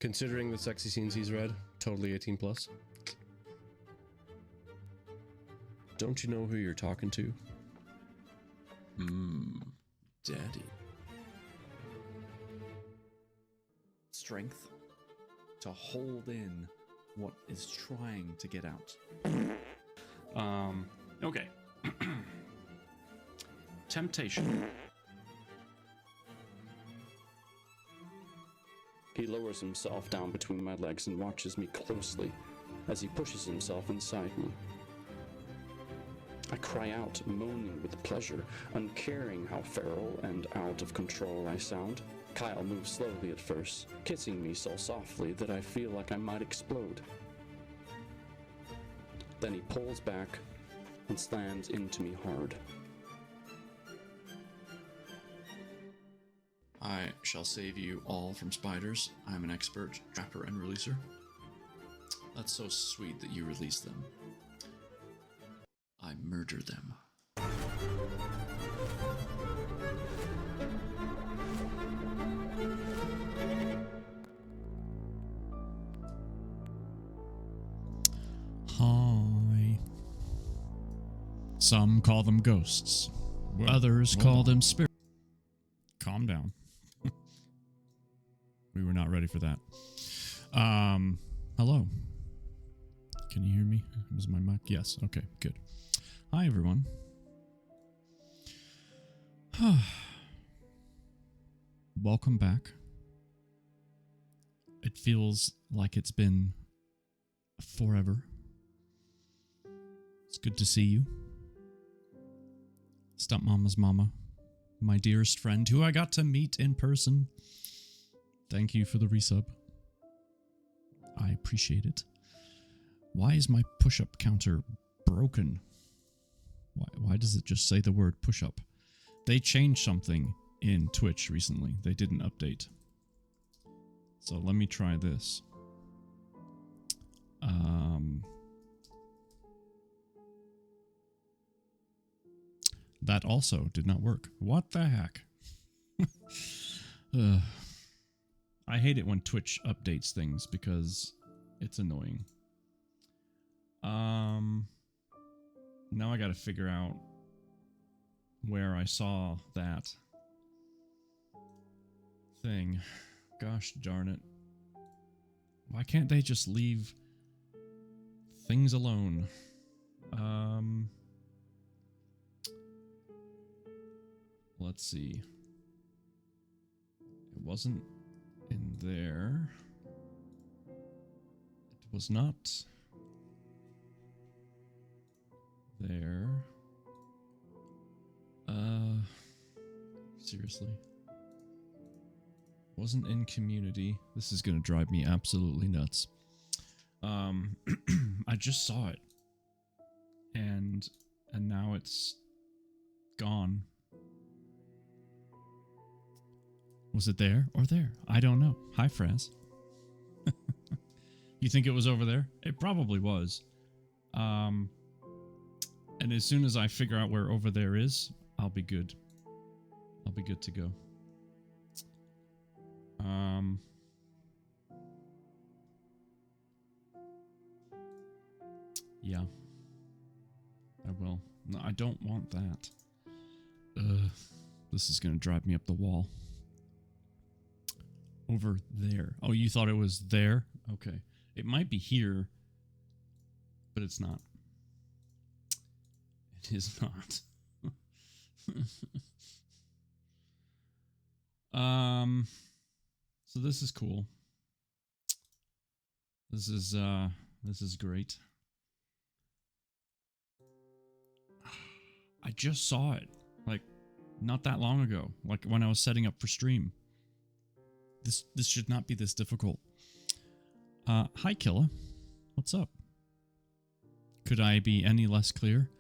Considering the sexy scenes he's read, totally 18 plus. Don't you know who you're talking to? Daddy. Strength to hold in what is trying to get out. Okay. Temptation. He lowers himself down between my legs and watches me closely as he pushes himself inside me. I cry out, moaning with pleasure, uncaring how feral and out of control I sound. Kyle moves slowly at first, kissing me so softly that I feel like I might explode. Then he pulls back and slams into me hard. I shall save you all from spiders. I'm an expert trapper and releaser. That's so sweet that you release them. I murder them. Hi. Some call them ghosts. Others call them spirits. Calm down. We were not ready for that. Hello. Can you hear me? Was my mic? Yes. Okay, good. Hi, everyone. Welcome back. It feels like it's been forever. It's good to see you. Stepmama's mama. My dearest friend, who I got to meet in person. Thank you for the resub. I appreciate it. Why is my push-up counter broken? Why does it just say the word push-up? They changed something in Twitch recently. They did an update. So let me try this. That also did not work. What the heck? I hate it when Twitch updates things because it's annoying. Now I gotta figure out where I saw that thing. Gosh darn it. Why can't they just leave things alone? Let's see. It wasn't in there. It was not there. Seriously. Wasn't in community. This is gonna drive me absolutely nuts. I just saw it. And now it's gone. Was it there or there? I don't know. Hi, Fraz. You think it was over there? It probably was. And as soon as I figure out where over there is, I'll be good. I'll be good to go. Yeah. I will. No, I don't want that. This is gonna drive me up the wall. Over there. Oh, you thought it was there? Okay. It might be here, but it's not. It is not. So this is cool. This is great. I just saw it, like, not that long ago, like when I was setting up for stream. This should not be this difficult. Hi, Killa. What's up? Could I be any less clear?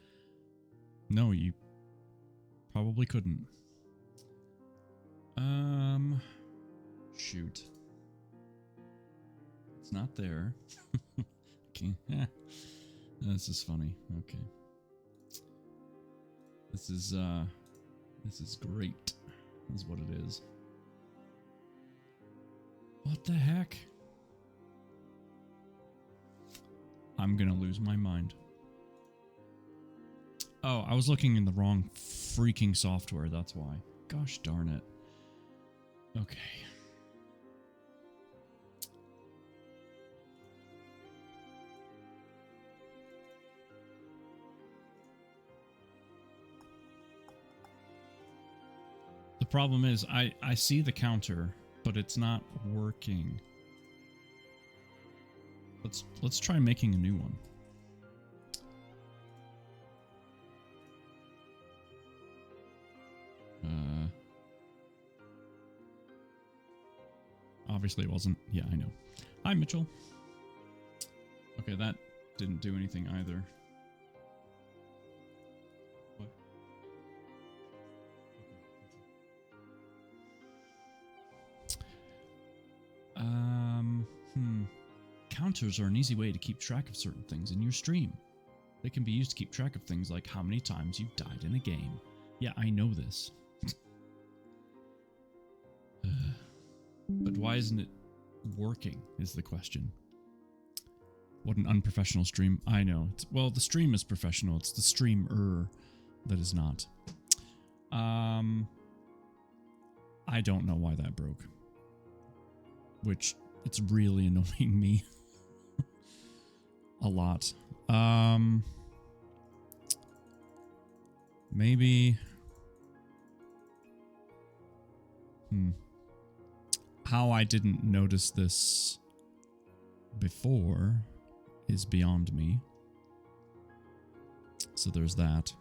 No, you probably couldn't. Shoot. It's not there. Okay. This is funny. Okay. This is great. Is what it is. What the heck? I'm gonna lose my mind. Oh, I was looking in the wrong freaking software, that's why. Gosh darn it. Okay. The problem is, I see the counter, but it's not working. Let's try making a new one. Obviously it wasn't. Yeah, I know. Hi, Mitchell. Okay, that didn't do anything either. What? Counters are an easy way to keep track of certain things in your stream. They can be used to keep track of things like how many times you've died in a game. Yeah, I know this. But why isn't it working, is the question. What an unprofessional stream. I know. Well, the stream is professional. It's the streamer that is not. I don't know why that broke. Which, it's really annoying me. A lot. Maybe... How I didn't notice this before is beyond me. So there's that.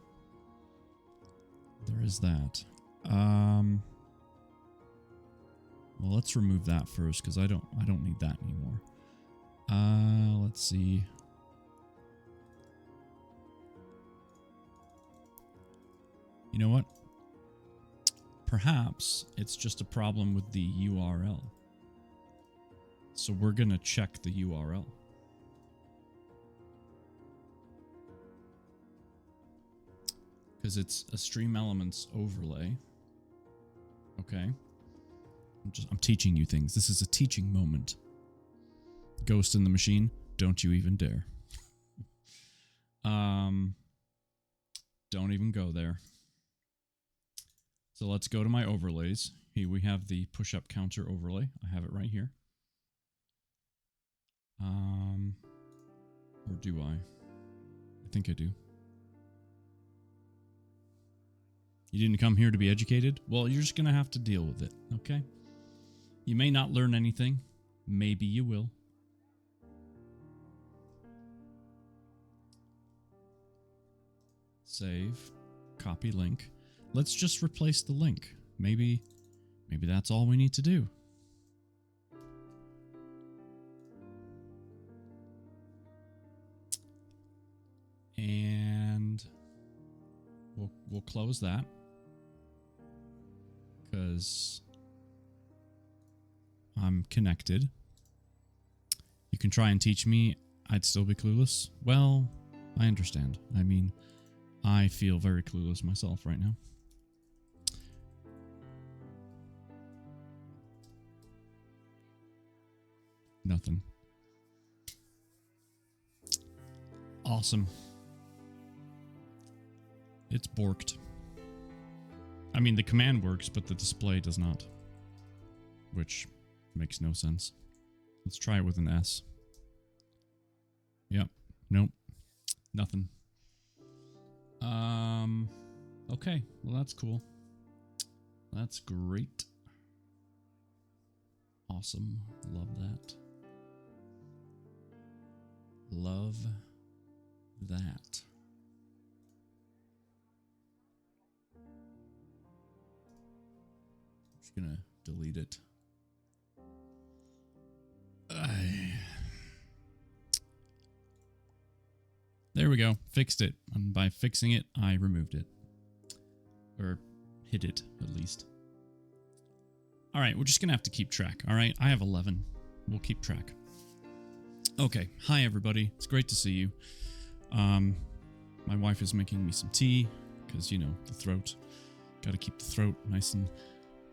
There is that. Well, let's remove that first because I don't need that anymore. Let's see. You know what? Perhaps it's just a problem with the URL. So we're going to check the URL. Because it's a Stream Elements overlay. Okay. I'm teaching you things. This is a teaching moment. Ghost in the machine, don't you even dare. Don't even go there. So let's go to my overlays. Here we have the push-up counter overlay. I have it right here. Or do I? I think I do. You didn't come here to be educated? Well, you're just going to have to deal with it, okay? You may not learn anything. Maybe you will. Save. Copy link. Let's just replace the link. Maybe that's all we need to do. And we'll close that because I'm connected. You can try and teach me. I'd still be clueless. Well, I understand. I mean, I feel very clueless myself right now. Nothing. Awesome. It's borked. I mean, the command works, but the display does not. Which makes no sense. Let's try it with an S. Yep. Nope. Nothing. Okay. Well, that's cool. That's great. Awesome. Love that. Love that. I'm just gonna delete it. There we go. Fixed it. And by fixing it, I removed it. Or hid it, at least. Alright, we're just gonna have to keep track. Alright, I have 11. We'll keep track. Okay, hi everybody. It's great to see you. My wife is making me some tea, because, you know, the throat. Gotta keep the throat nice and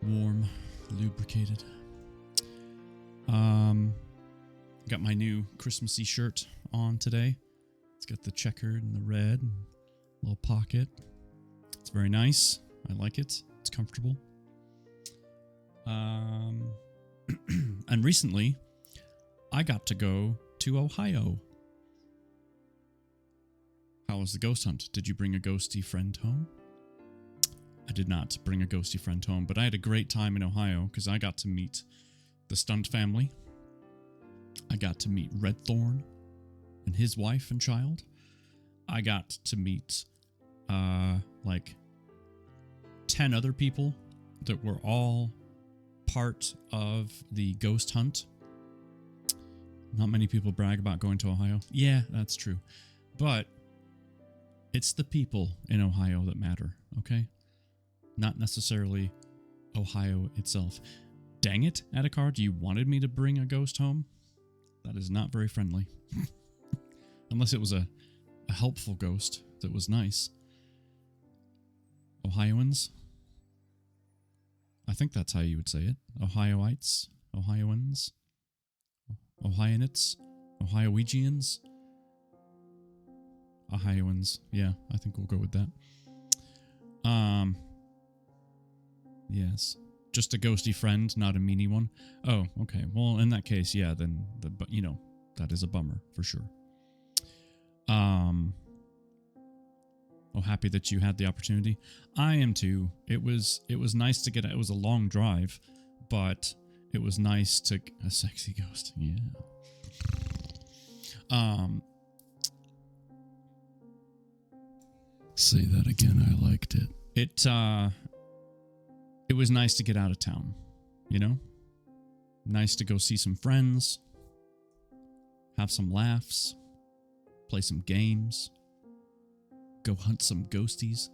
warm, lubricated. Got my new Christmassy shirt on today. It's got the checkered and the red and little pocket. It's very nice. I like it. It's comfortable. And recently, I got to go to Ohio. How was the ghost hunt? Did you bring a ghosty friend home? I did not bring a ghosty friend home, but I had a great time in Ohio because I got to meet the Stunt family. I got to meet Redthorn and his wife and child. I got to meet like 10 other people that were all part of the ghost hunt. Not many people brag about going to Ohio. Yeah, that's true. But it's the people in Ohio that matter, okay? Not necessarily Ohio itself. Dang it, Adhikar, you wanted me to bring a ghost home? That is not very friendly. Unless it was a helpful ghost that was nice. Ohioans? I think that's how you would say it. Ohioites? Ohioans? Ohionites? Ohiowegians? Ohioans. Yeah, I think we'll go with that. Yes. Just a ghosty friend, not a meanie one. Oh, okay. Well, in that case, yeah, then that is a bummer for sure. Oh, happy that you had the opportunity. I am too. It was nice to get. It was a long drive, but it was nice to a sexy ghost. Yeah. Say that again. I liked it. It was nice to get out of town, you know? Nice to go see some friends, have some laughs, play some games, go hunt some ghosties.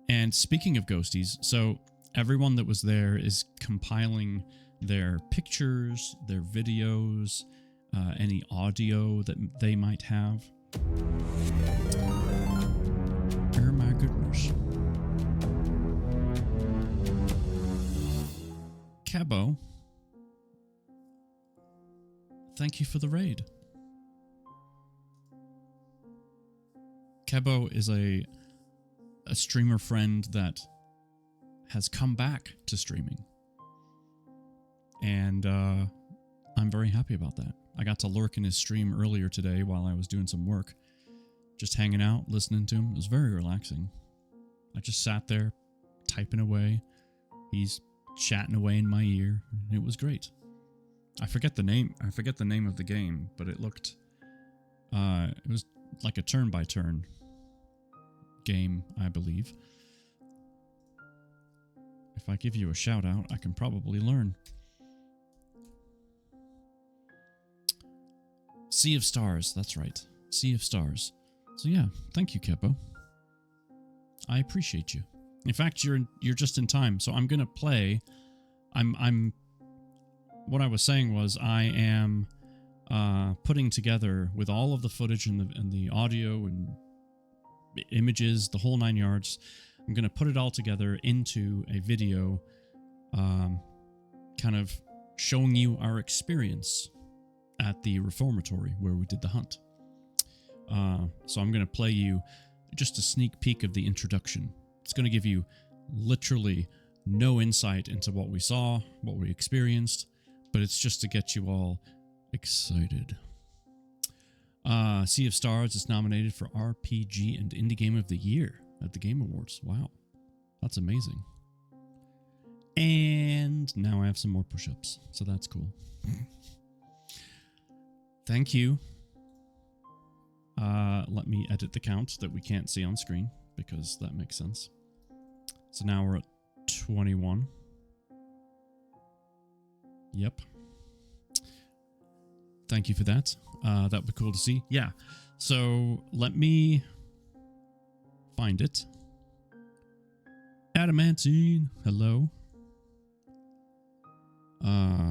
And speaking of ghosties, so everyone that was there is compiling their pictures, their videos, any audio that they might have. Oh my goodness. Cabo, thank you for the raid. Cabo is a streamer friend that has come back to streaming. And I'm very happy about that. I got to lurk in his stream earlier today while I was doing some work. Just hanging out, listening to him. It was very relaxing. I just sat there, typing away. He's chatting away in my ear. It was great. I forget the name of the game, but it looked it was like a turn-by-turn game, I believe. If I give you a shout out, I can probably learn. Sea of Stars, that's right. Sea of Stars. So yeah, thank you, Kepo. I appreciate you. In fact, you're just in time. So I'm gonna play. What I was saying was I am putting together with all of the footage and the audio and images, the whole 9 yards. I'm gonna put it all together into a video, kind of showing you our experience at the reformatory where we did the hunt. So I'm gonna play you just a sneak peek of the introduction. It's going to give you literally no insight into what we saw, what we experienced, but it's just to get you all excited. Sea of Stars is nominated for RPG and Indie Game of the Year at the Game Awards. Wow, that's amazing. And now I have some more push-ups, so that's cool. Thank you. Let me edit the count that we can't see on screen, because that makes sense. So now we're at 21. Yep. Thank you for that. That would be cool to see. Yeah. So let me find it. Adamantine. Hello.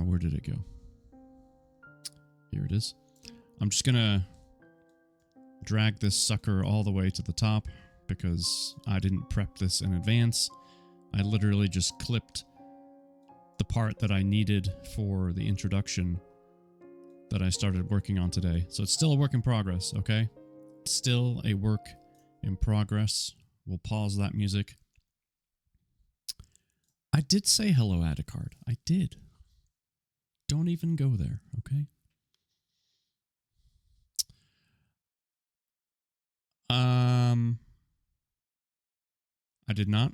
Where did it go? Here it is. I'm just gonna drag this sucker all the way to the top because I didn't prep this in advance. I literally just clipped the part that I needed for the introduction that I started working on today. So it's still a work in progress, okay? Still a work in progress. We'll pause that music. I did say hello, Adicard. I did. Don't even go there, okay? I did not.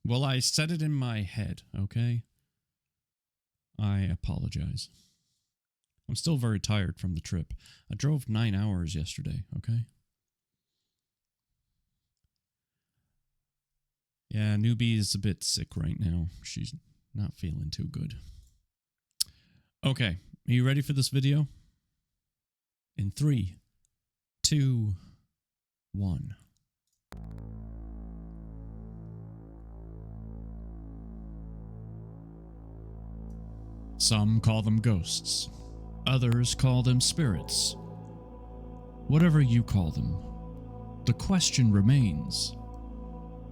Well, I said it in my head, okay? I apologize. I'm still very tired from the trip. I drove 9 hours yesterday, okay? Yeah, Newbie is a bit sick right now. She's not feeling too good. Okay, are you ready for this video? In 3, 2, 1. Some call them ghosts. Others call them spirits. Whatever you call them, the question remains,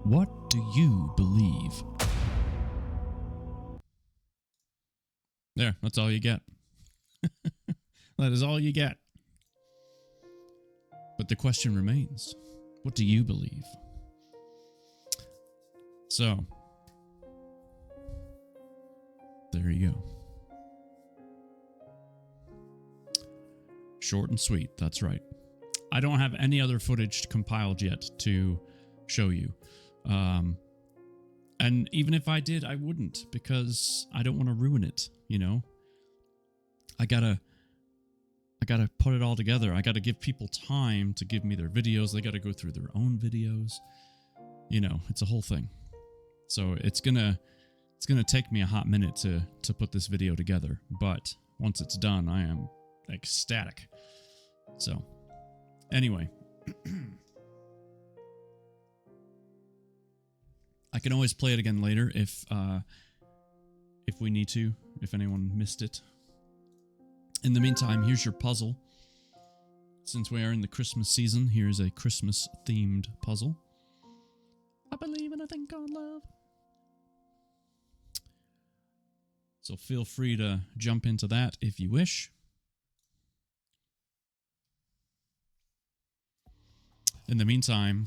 what do you believe? There, that's all you get. That is all you get. But the question remains, what do you believe? So, there you go. Short and sweet, that's right. I don't have any other footage compiled yet to show you. And even if I did, I wouldn't, because I don't want to ruin it, you know? I gotta put it all together. I gotta give people time to give me their videos. They gotta go through their own videos. You know, it's a whole thing. So it's gonna take me a hot minute to put this video together, but once it's done, I am ecstatic. So, anyway. I can always play it again later if we need to, if anyone missed it. In the meantime, here's your puzzle. Since we are in the Christmas season, here's a Christmas-themed puzzle. I believe in a thing called love. So feel free to jump into that if you wish. In the meantime,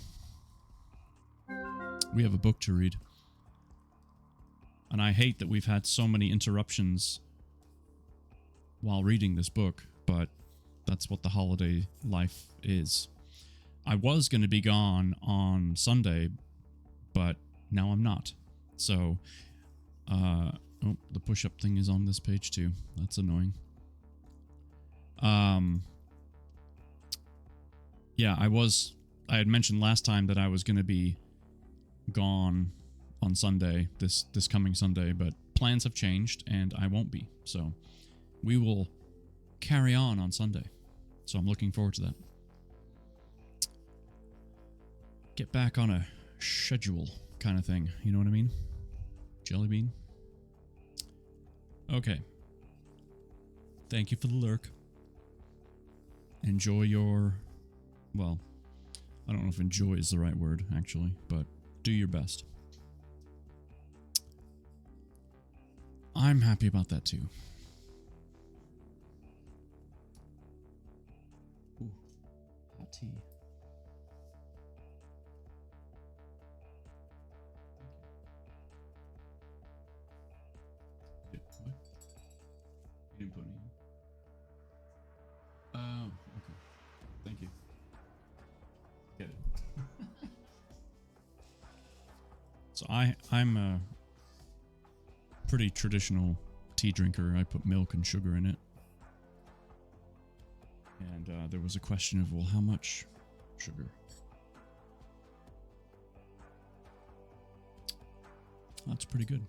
we have a book to read. And I hate that we've had so many interruptions while reading this book, but that's what the holiday life is. I was going to be gone on Sunday, but now I'm not. So, oh, the push-up thing is on this page too. That's annoying. Yeah, I had mentioned last time that I was going to be gone on Sunday, this coming Sunday, but plans have changed and I won't be. So we will carry on Sunday. So I'm looking forward to that. Get back on a schedule kind of thing. You know what I mean? Jelly bean. Okay. Thank you for the lurk. Enjoy your... Well, I don't know if enjoy is the right word, actually, but do your best. I'm happy about that, too. Ooh, hot tea. What? You didn't put any in? Oh, okay. Thank you. Get it. So I'm a pretty traditional tea drinker. I put milk and sugar in it. And there was a question of, well, how much sugar? That's pretty good.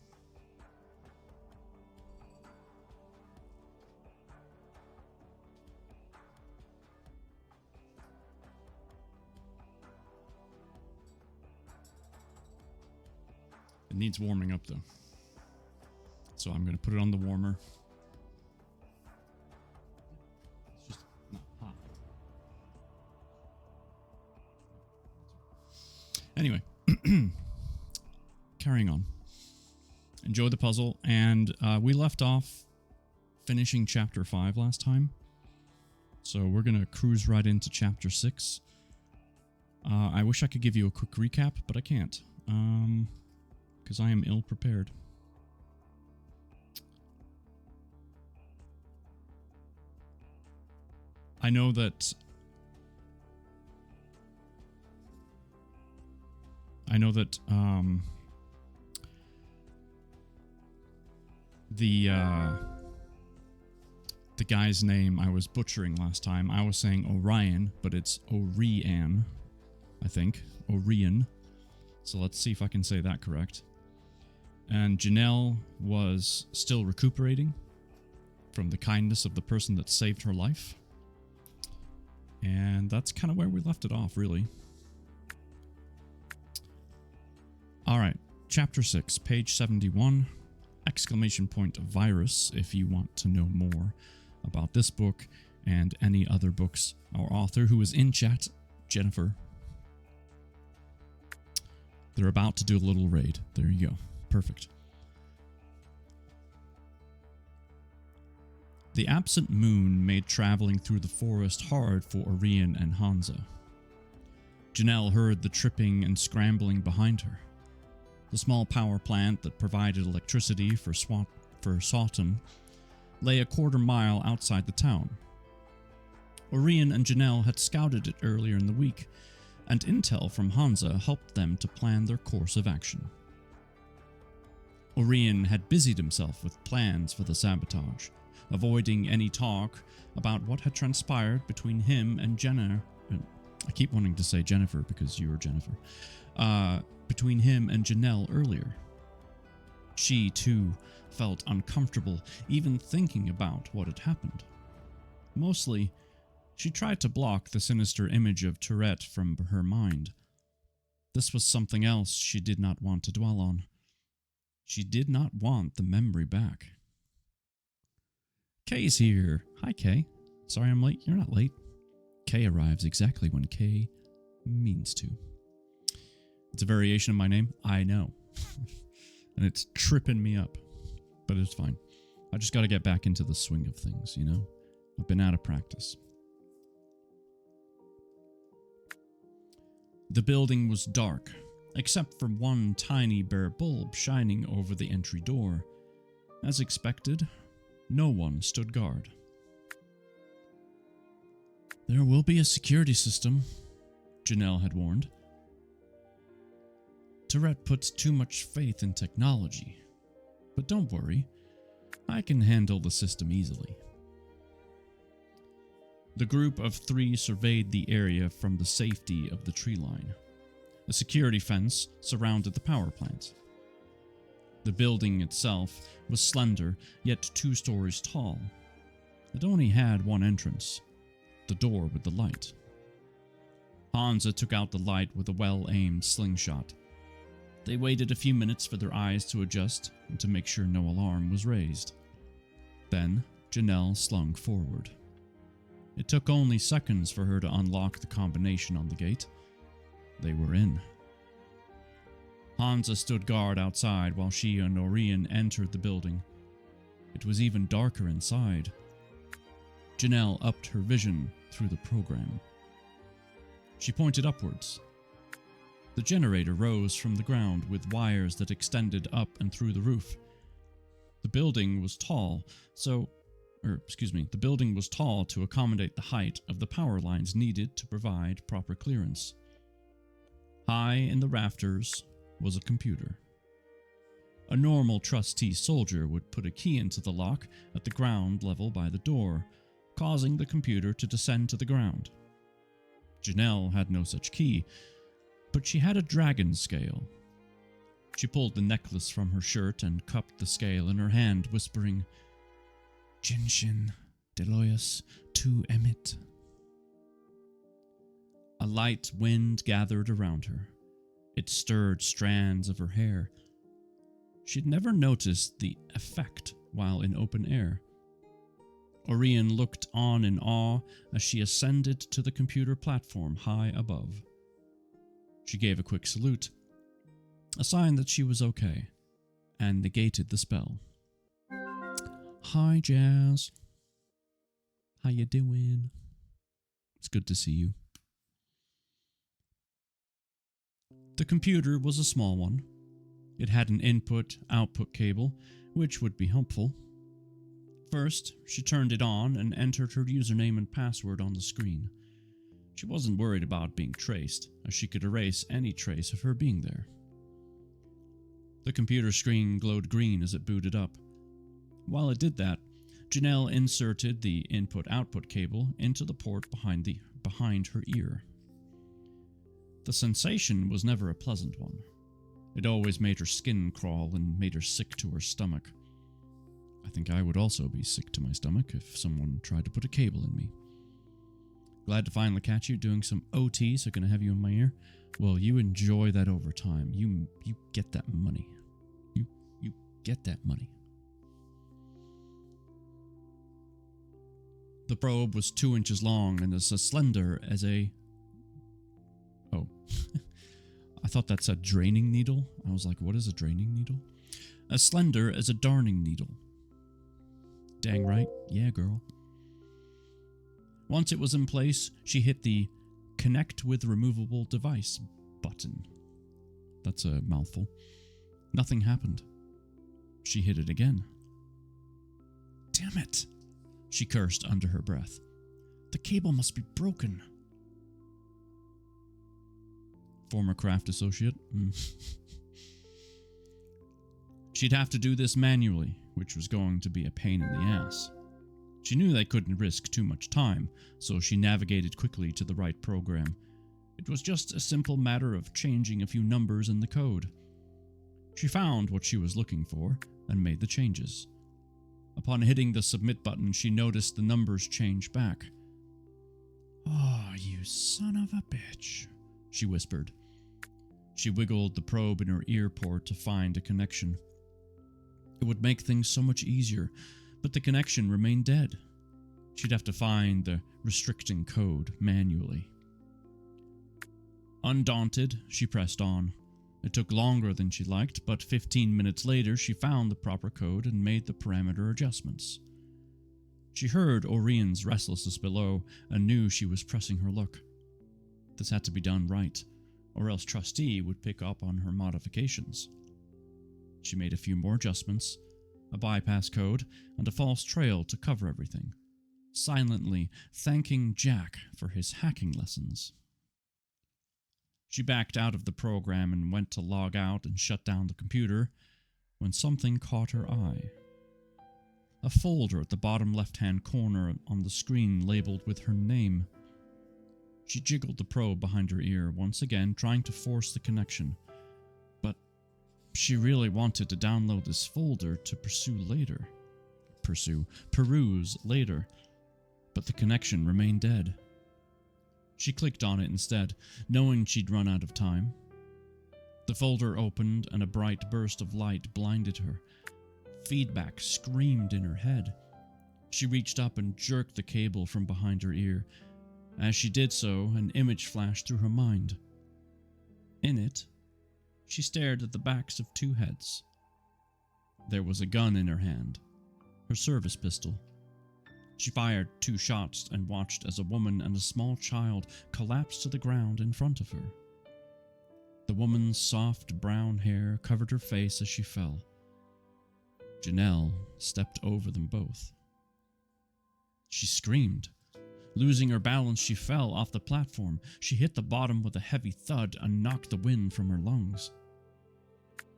It needs warming up, though. So I'm going to put it on the warmer. It's just not hot. Anyway, carrying on. Enjoy the puzzle. And we left off finishing chapter 5 last time. So we're going to cruise right into chapter 6. I wish I could give you a quick recap, but I can't. Because I am ill prepared. I know that the guy's name I was butchering last time. I was saying Orion, but it's Orian, I think. Orion. So let's see if I can say that correct. And Janelle was still recuperating from the kindness of the person that saved her life. And that's kind of where we left it off, really. Alright, chapter 6, page 71, ! Virus, if you want to know more about this book and any other books. Our author, who is in chat, Jennifer. They're about to do a little raid. There you go. Perfect. The absent moon made traveling through the forest hard for Orion and Hansa. Janelle heard the tripping and scrambling behind her. The small power plant that provided electricity for Sawton lay a quarter-mile outside the town. Orion and Janelle had scouted it earlier in the week, and intel from Hansa helped them to plan their course of action. Orion had busied himself with plans for the sabotage, avoiding any talk about what had transpired between him and Jenna. I keep wanting to say Jennifer because you're Jennifer. Between him and Janelle earlier. She, too, felt uncomfortable even thinking about what had happened. Mostly, she tried to block the sinister image of Tourette from her mind. This was something else she did not want to dwell on. She did not want the memory back. Kay's here. Hi, Kay. Sorry I'm late. You're not late. Kay arrives exactly when Kay means to. It's a variation of my name, I know. And it's tripping me up. But it's fine. I just gotta get back into the swing of things, you know? I've been out of practice. The building was dark, except for one tiny bare bulb shining over the entry door. As expected, no one stood guard. There will be a security system, Janelle had warned. Tourette puts too much faith in technology. But don't worry, I can handle the system easily. The group of 3 surveyed the area from the safety of the tree line. A security fence surrounded the power plant. The building itself was slender, yet 2 stories tall. It only had one entrance, the door with the light. Hansa took out the light with a well-aimed slingshot. They waited a few minutes for their eyes to adjust and to make sure no alarm was raised. Then, Janelle slung forward. It took only seconds for her to unlock the combination on the gate. They were in. Hansa stood guard outside while she and Orion entered the building. It was even darker inside. Janelle upped her vision through the program. She pointed upwards. The generator rose from the ground with wires that extended up and through the roof. The building was tall, the building was tall to accommodate the height of the power lines needed to provide proper clearance. High in the rafters was a computer. A normal trustee soldier would put a key into the lock at the ground level by the door, causing the computer to descend to the ground. Janelle had no such key, but she had a dragon scale. She pulled the necklace from her shirt and cupped the scale in her hand, whispering, Jinshin Deloyus tu emit. A light wind gathered around her. It stirred strands of her hair. She'd never noticed the effect while in open air. Orion looked on in awe as she ascended to the computer platform high above. She gave a quick salute, a sign that she was okay, and negated the spell. Hi, Jazz. How you doing? It's good to see you. The computer was a small one. It had an input-output cable, which would be helpful. First, she turned it on and entered her username and password on the screen. She wasn't worried about being traced, as she could erase any trace of her being there. The computer screen glowed green as it booted up. While it did that, Janelle inserted the input-output cable into the port behind her ear. The sensation was never a pleasant one. It always made her skin crawl and made her sick to her stomach. I think I would also be sick to my stomach if someone tried to put a cable in me. Glad to finally catch you doing some OT, so gonna have you in my ear. Well, you enjoy that overtime. You get that money. You get that money. The probe was 2 inches long and as slender as a... Oh. I thought that said draining needle. I was like, what is a draining needle? As slender as a darning needle. Dang right. Yeah, girl. Once it was in place, she hit the Connect with Removable Device button. That's a mouthful. Nothing happened. She hit it again. Damn it, she cursed under her breath. The cable must be broken. Former craft associate. She'd have to do this manually, which was going to be a pain in the ass. She knew they couldn't risk too much time, so she navigated quickly to the right program. It was just a simple matter of changing a few numbers in the code. She found what she was looking for and made the changes. Upon hitting the submit button, she noticed the numbers change back. "Oh, you son of a bitch," she whispered. She wiggled the probe in her ear port to find a connection. It would make things so much easier, but the connection remained dead. She'd have to find the restricting code manually. Undaunted, she pressed on. It took longer than she liked, but 15 minutes later she found the proper code and made the parameter adjustments. She heard Orion's restlessness below and knew she was pressing her luck. This had to be done right, or else Trustee would pick up on her modifications. She made a few more adjustments, a bypass code, and a false trail to cover everything, silently thanking Jack for his hacking lessons. She backed out of the program and went to log out and shut down the computer when something caught her eye. A folder at the bottom left-hand corner on the screen labeled with her name. She jiggled the probe behind her ear, once again trying to force the connection. But she really wanted to download this folder to peruse later. But the connection remained dead. She clicked on it instead, knowing she'd run out of time. The folder opened and a bright burst of light blinded her. Feedback screamed in her head. She reached up and jerked the cable from behind her ear. As she did so, an image flashed through her mind. In it, she stared at the backs of 2 heads. There was a gun in her hand, her service pistol. She fired 2 shots and watched as a woman and a small child collapsed to the ground in front of her. The woman's soft brown hair covered her face as she fell. Janelle stepped over them both. She screamed. Losing her balance, she fell off the platform. She hit the bottom with a heavy thud and knocked the wind from her lungs.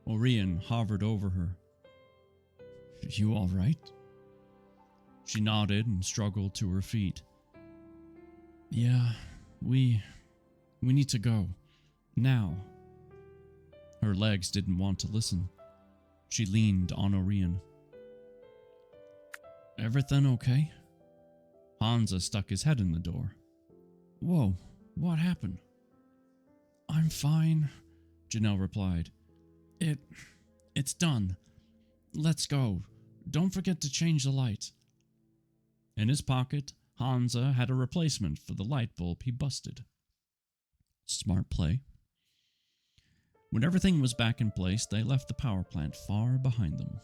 Orion hovered over her. "You all right?" She nodded and struggled to her feet. "Yeah, we need to go. Now." Her legs didn't want to listen. She leaned on Orion. "Everything okay?" Hansa stuck his head in the door. "Whoa, what happened?" "I'm fine," Janelle replied. It's done. Let's go. Don't forget to change the light." In his pocket, Hansa had a replacement for the light bulb he busted. Smart play. When everything was back in place, they left the power plant far behind them.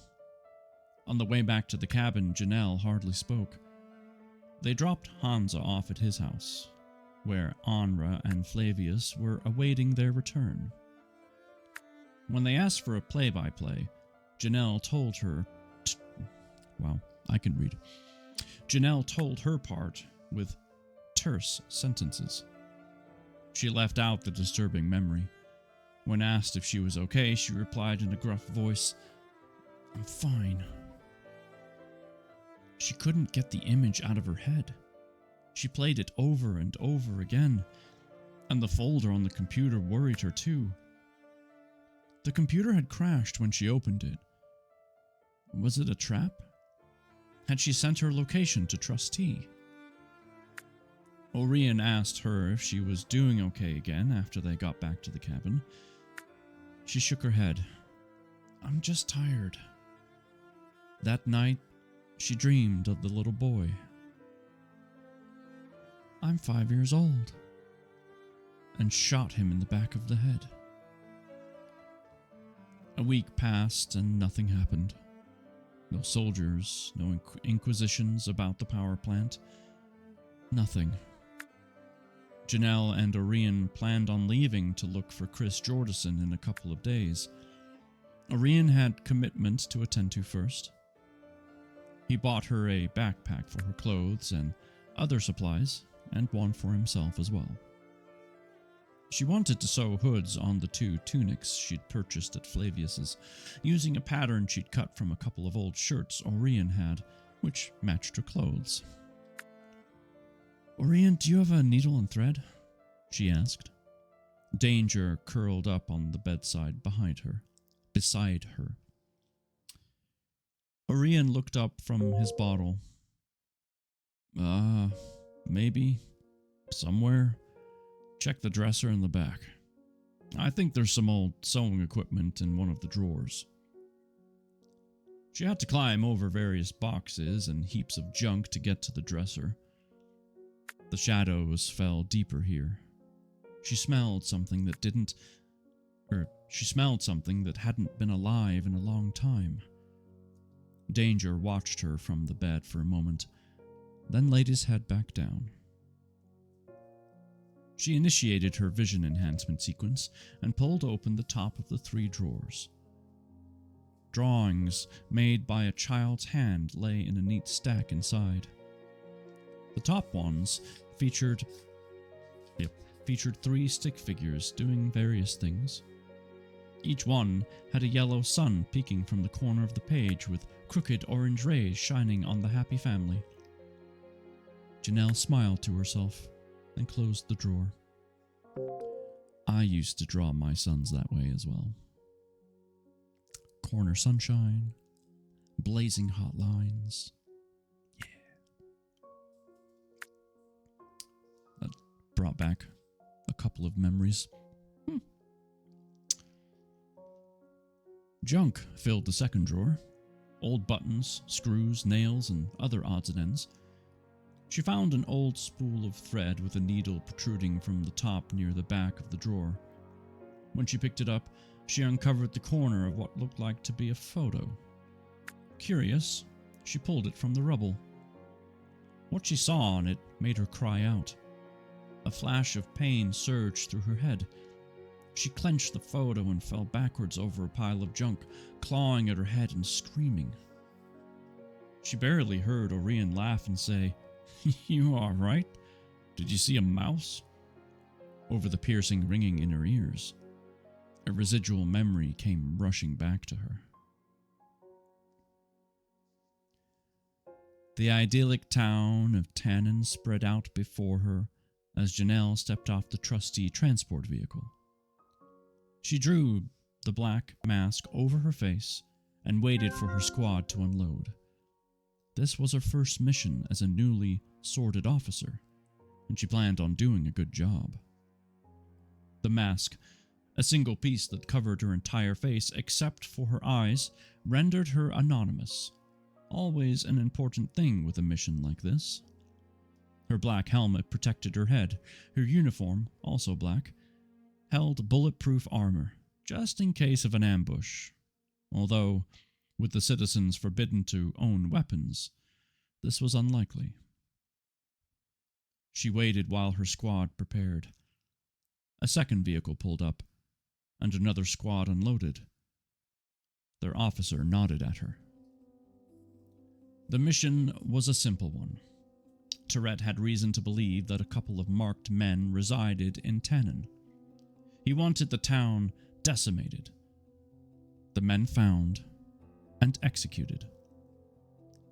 On the way back to the cabin, Janelle hardly spoke. They dropped Hansa off at his house. where Anra and Flavius were awaiting their return. When they asked for a play-by-play, Janelle told her... I can read. Janelle told her part with terse sentences. She left out the disturbing memory. When asked if she was okay, she replied in a gruff voice, "I'm fine." She couldn't get the image out of her head. She played it over and over again, and the folder on the computer worried her too. The computer had crashed when she opened it. Was it a trap? Had she sent her location to Trustee? Orion asked her if she was doing okay again after they got back to the cabin. She shook her head. "I'm just tired." That night, she dreamed of the little boy. "I'm 5 years old," and shot him in the back of the head. A week passed and nothing happened. No soldiers, no inquisitions about the power plant. Nothing. Janelle and Orion planned on leaving to look for Chris Jordison in a couple of days. Orion had commitments to attend to first. He bought her a backpack for her clothes and other supplies, and one for himself as well. She wanted to sew hoods on the 2 tunics she'd purchased at Flavius's, using a pattern she'd cut from a couple of old shirts Orion had, which matched her clothes. "Orion, do you have a needle and thread?" she asked. Danger curled up on the bedside beside her. Orion looked up from his bottle. Maybe. Somewhere. Check the dresser in the back. I think there's some old sewing equipment in one of the drawers." She had to climb over various boxes and heaps of junk to get to the dresser. The shadows fell deeper here. She smelled something that hadn't been alive in a long time. Danger watched her from the bed for a moment, then laid his head back down. She initiated her vision enhancement sequence and pulled open the top of the 3 drawers. Drawings made by a child's hand lay in a neat stack inside. The top ones featured 3 stick figures doing various things. Each one had a yellow sun peeking from the corner of the page with crooked orange rays shining on the happy family. Janelle smiled to herself and closed the drawer. I used to draw my sons that way as well. Corner sunshine, blazing hot lines. Yeah. That brought back a couple of memories. Junk filled the second drawer. Old buttons, screws, nails, and other odds and ends. She found an old spool of thread with a needle protruding from the top near the back of the drawer. When she picked it up, she uncovered the corner of what looked like to be a photo. Curious, she pulled it from the rubble. What she saw on it made her cry out. A flash of pain surged through her head. She clenched the photo and fell backwards over a pile of junk, clawing at her head and screaming. She barely heard Orion laugh and say, "You all right? Did you see a mouse?" Over the piercing ringing in her ears. A residual memory came rushing back to her. The idyllic town of Tannen spread out before her as Janelle stepped off the trusty transport vehicle. She drew the black mask over her face and waited for her squad to unload. This was her first mission as a newly sorted officer, and she planned on doing a good job. The mask, a single piece that covered her entire face except for her eyes, rendered her anonymous, always an important thing with a mission like this. Her black helmet protected her head. Her uniform, also black, held bulletproof armor, just in case of an ambush. Although, with the citizens forbidden to own weapons, this was unlikely. She waited while her squad prepared. A second vehicle pulled up, and another squad unloaded. Their officer nodded at her. The mission was a simple one. Tourette had reason to believe that a couple of marked men resided in Tannen. He wanted the town decimated. The men found and executed.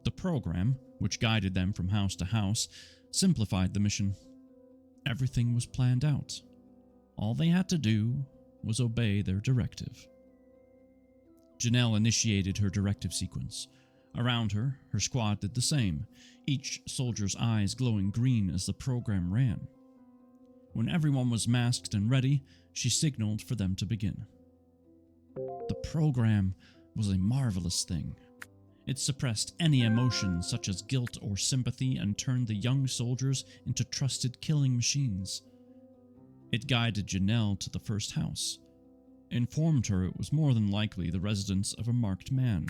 The program, which guided them from house to house, simplified the mission. Everything was planned out. All they had to do was obey their directive. Janelle initiated her directive sequence. Around her, her squad did the same, each soldier's eyes glowing green as the program ran. When everyone was masked and ready, she signaled for them to begin. The program was a marvelous thing. It suppressed any emotion such as guilt or sympathy and turned the young soldiers into trusted killing machines. It guided Janelle to the first house, informed her it was more than likely the residence of a marked man.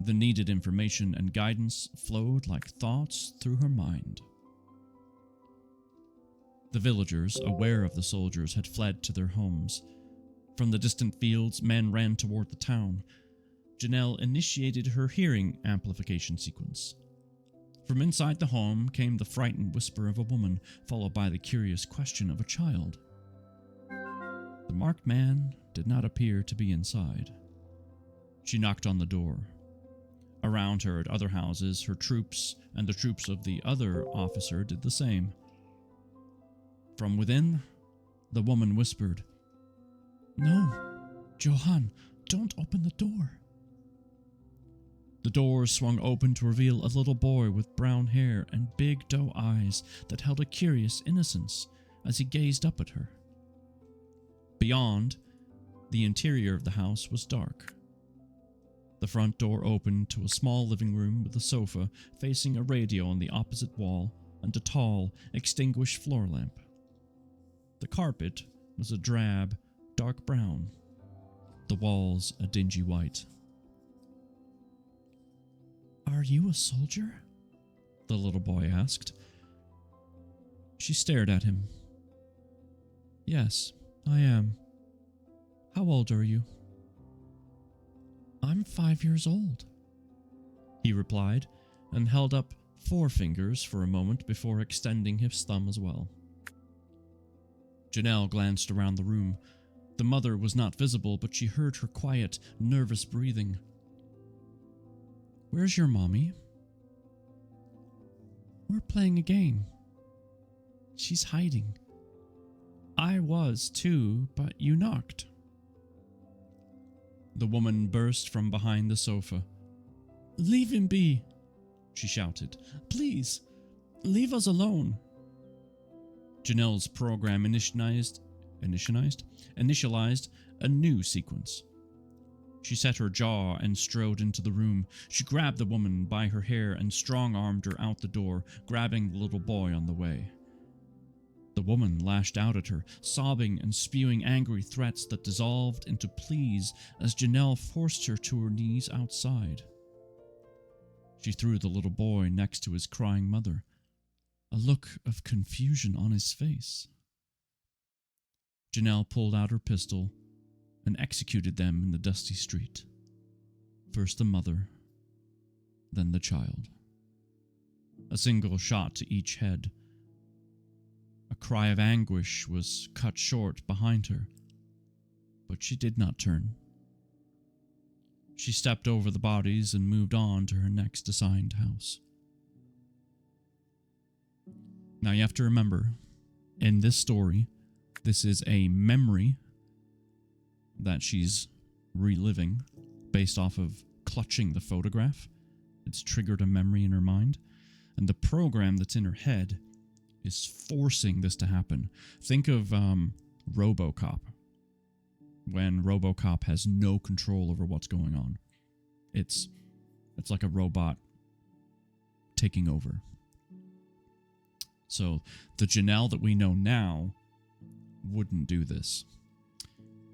The needed information and guidance flowed like thoughts through her mind. The villagers, aware of the soldiers, had fled to their homes. From the distant fields, men ran toward the town. Janelle initiated her hearing amplification sequence. From inside the home came the frightened whisper of a woman, followed by the curious question of a child. The marked man did not appear to be inside. She knocked on the door. Around her at other houses, her troops and the troops of the other officer did the same. From within, the woman whispered, "No, Johann, don't open the door." The door swung open to reveal a little boy with brown hair and big doe eyes that held a curious innocence as he gazed up at her. Beyond, the interior of the house was dark. The front door opened to a small living room with a sofa facing a radio on the opposite wall and a tall, extinguished floor lamp. The carpet was a drab, dark brown. The walls a dingy white. "Are you a soldier?" the little boy asked. She stared at him. "Yes, I am. How old are you?" "I'm 5 years old," he replied, and held up 4 fingers for a moment before extending his thumb as well. Janelle glanced around the room. The mother was not visible, but she heard her quiet, nervous breathing. "Where's your mommy?" "We're playing a game." "She's hiding." "I was too, but you knocked." The woman burst from behind the sofa. "Leave him be," she shouted. "Please, leave us alone." Janelle's program initialized a new sequence. She set her jaw and strode into the room. She grabbed the woman by her hair and strong-armed her out the door, grabbing the little boy on the way. The woman lashed out at her, sobbing and spewing angry threats that dissolved into pleas as Janelle forced her to her knees outside. She threw the little boy next to his crying mother, a look of confusion on his face. Janelle pulled out her pistol and executed them in the dusty street. First the mother, then the child. A single shot to each head. A cry of anguish was cut short behind her, but she did not turn. She stepped over the bodies and moved on to her next assigned house. Now you have to remember, in this story, this is a memory that she's reliving based off of clutching the photograph. It's triggered a memory in her mind, and the program that's in her head is forcing this to happen. Think of RoboCop. When RoboCop has no control over what's going on. It's like a robot taking over. So the Janelle that we know now wouldn't do this.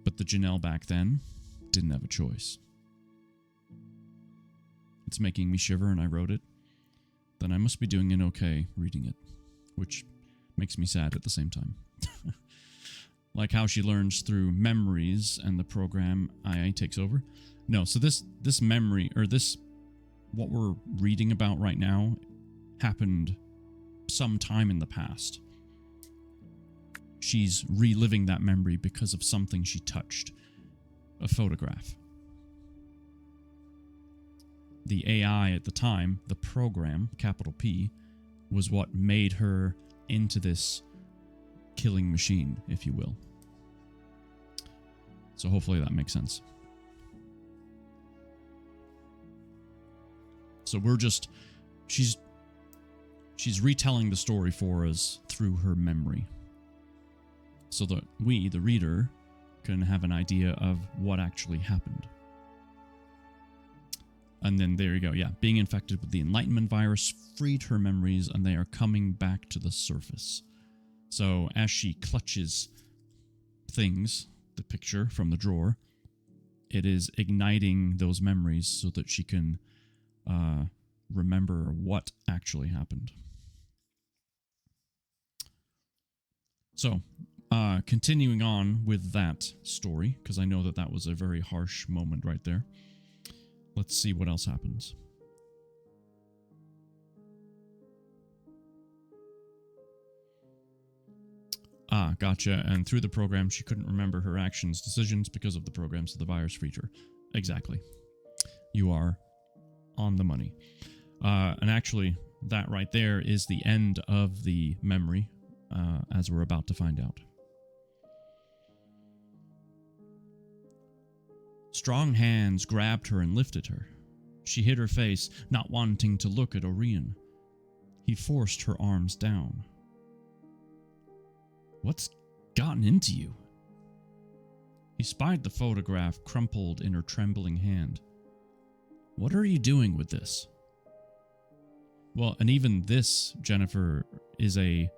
But the Janelle back then didn't have a choice. It's making me shiver and I wrote it. Then I must be doing an okay reading it. which makes me sad at the same time. Like how she learns through memories and the program IA takes over. No, so this memory, or this, what we're reading about right now, happened sometime in the past. She's reliving that memory because of something she touched. A photograph. The AI at the time, the program, capital P, was what made her into this killing machine, if you will. So hopefully that makes sense. So she's retelling the story for us through her memory. So that we, the reader, can have an idea of what actually happened. And then there you go, yeah. Being infected with the Enlightenment virus freed her memories, and they are coming back to the surface. So as she clutches things, the picture from the drawer, it is igniting those memories so that she can remember what actually happened. So, continuing on with that story, because I know that that was a very harsh moment right there. Let's see what else happens. Ah, gotcha. And through the program, she couldn't remember her actions, decisions because of the program, so the virus freed her. Exactly. You are on the money. And actually, that right there is the end of the memory, as we're about to find out. Strong hands grabbed her and lifted her. She hid her face, not wanting to look at Orion. He forced her arms down. What's gotten into you? He spied the photograph crumpled in her trembling hand. What are you doing with this? Well, and even this, Jennifer, is a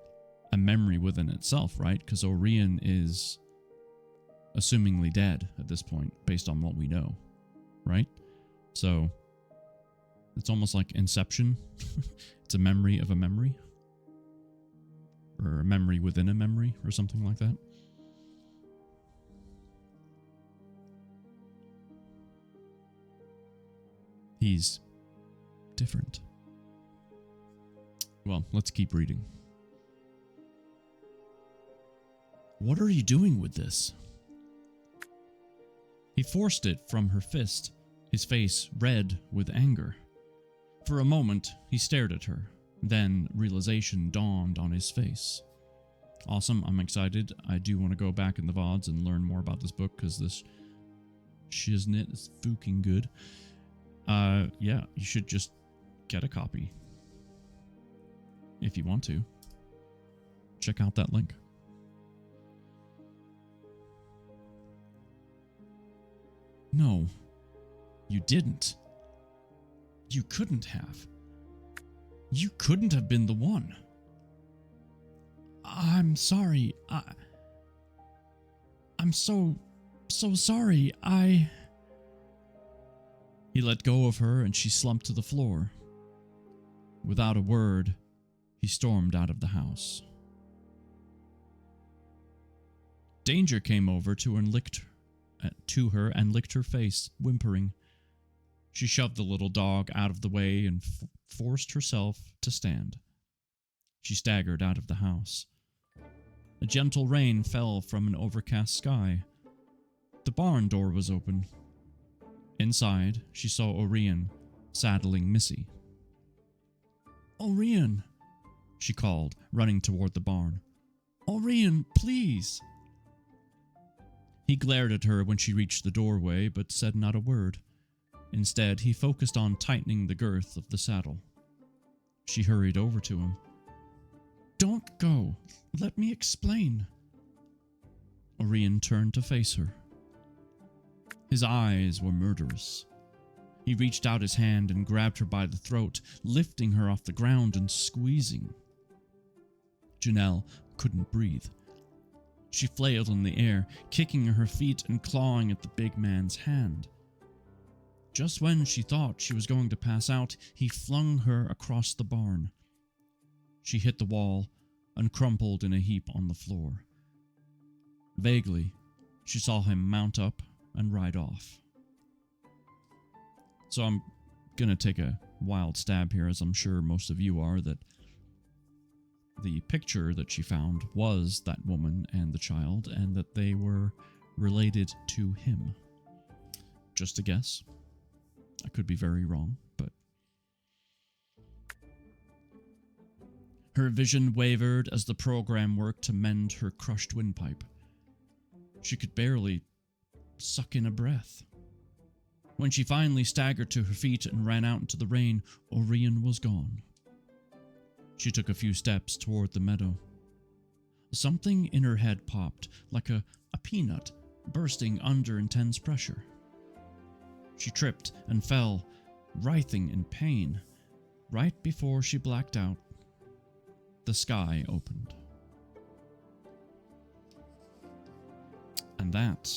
memory within itself, right? Because Orion is assumingly dead at this point, based on what we know, right? So, it's almost like Inception. It's a memory of a memory. Or a memory within a memory, or something like that. He's different. Well, let's keep reading. What are you doing with this? He forced it from her fist, his face red with anger. For a moment, he stared at her. Then, realization dawned on his face. Awesome, I'm excited. I do want to go back in the VODs and learn more about this book, because this shiznit is fucking good. Yeah, you should just get a copy. If you want to. Check out that link. No, you didn't. You couldn't have. You couldn't have been the one. I'm sorry. I'm so sorry. He let go of her and she slumped to the floor. Without a word, he stormed out of the house. Danger came over to her and licked her face, whimpering. She shoved the little dog out of the way and forced herself to stand. She staggered out of the house. A gentle rain fell from an overcast sky. The barn door was open. Inside, she saw Orion saddling Missy. Orion, she called, running toward the barn. Orion, please. He glared at her when she reached the doorway, but said not a word. Instead, he focused on tightening the girth of the saddle. She hurried over to him. Don't go. Let me explain. Orion turned to face her. His eyes were murderous. He reached out his hand and grabbed her by the throat, lifting her off the ground and squeezing. Janelle couldn't breathe. She flailed in the air, kicking her feet and clawing at the big man's hand. Just when she thought she was going to pass out, he flung her across the barn. She hit the wall, and crumpled in a heap on the floor. Vaguely, she saw him mount up and ride off. So I'm gonna take a wild stab here, as I'm sure most of you are, that the picture that she found was that woman and the child, and that they were related to him. Just a guess. I could be very wrong, but... Her vision wavered as the program worked to mend her crushed windpipe. She could barely suck in a breath. When she finally staggered to her feet and ran out into the rain, Orion was gone. She took a few steps toward the meadow. Something in her head popped, like a peanut bursting under intense pressure. She tripped and fell, writhing in pain. Right before she blacked out, the sky opened. And that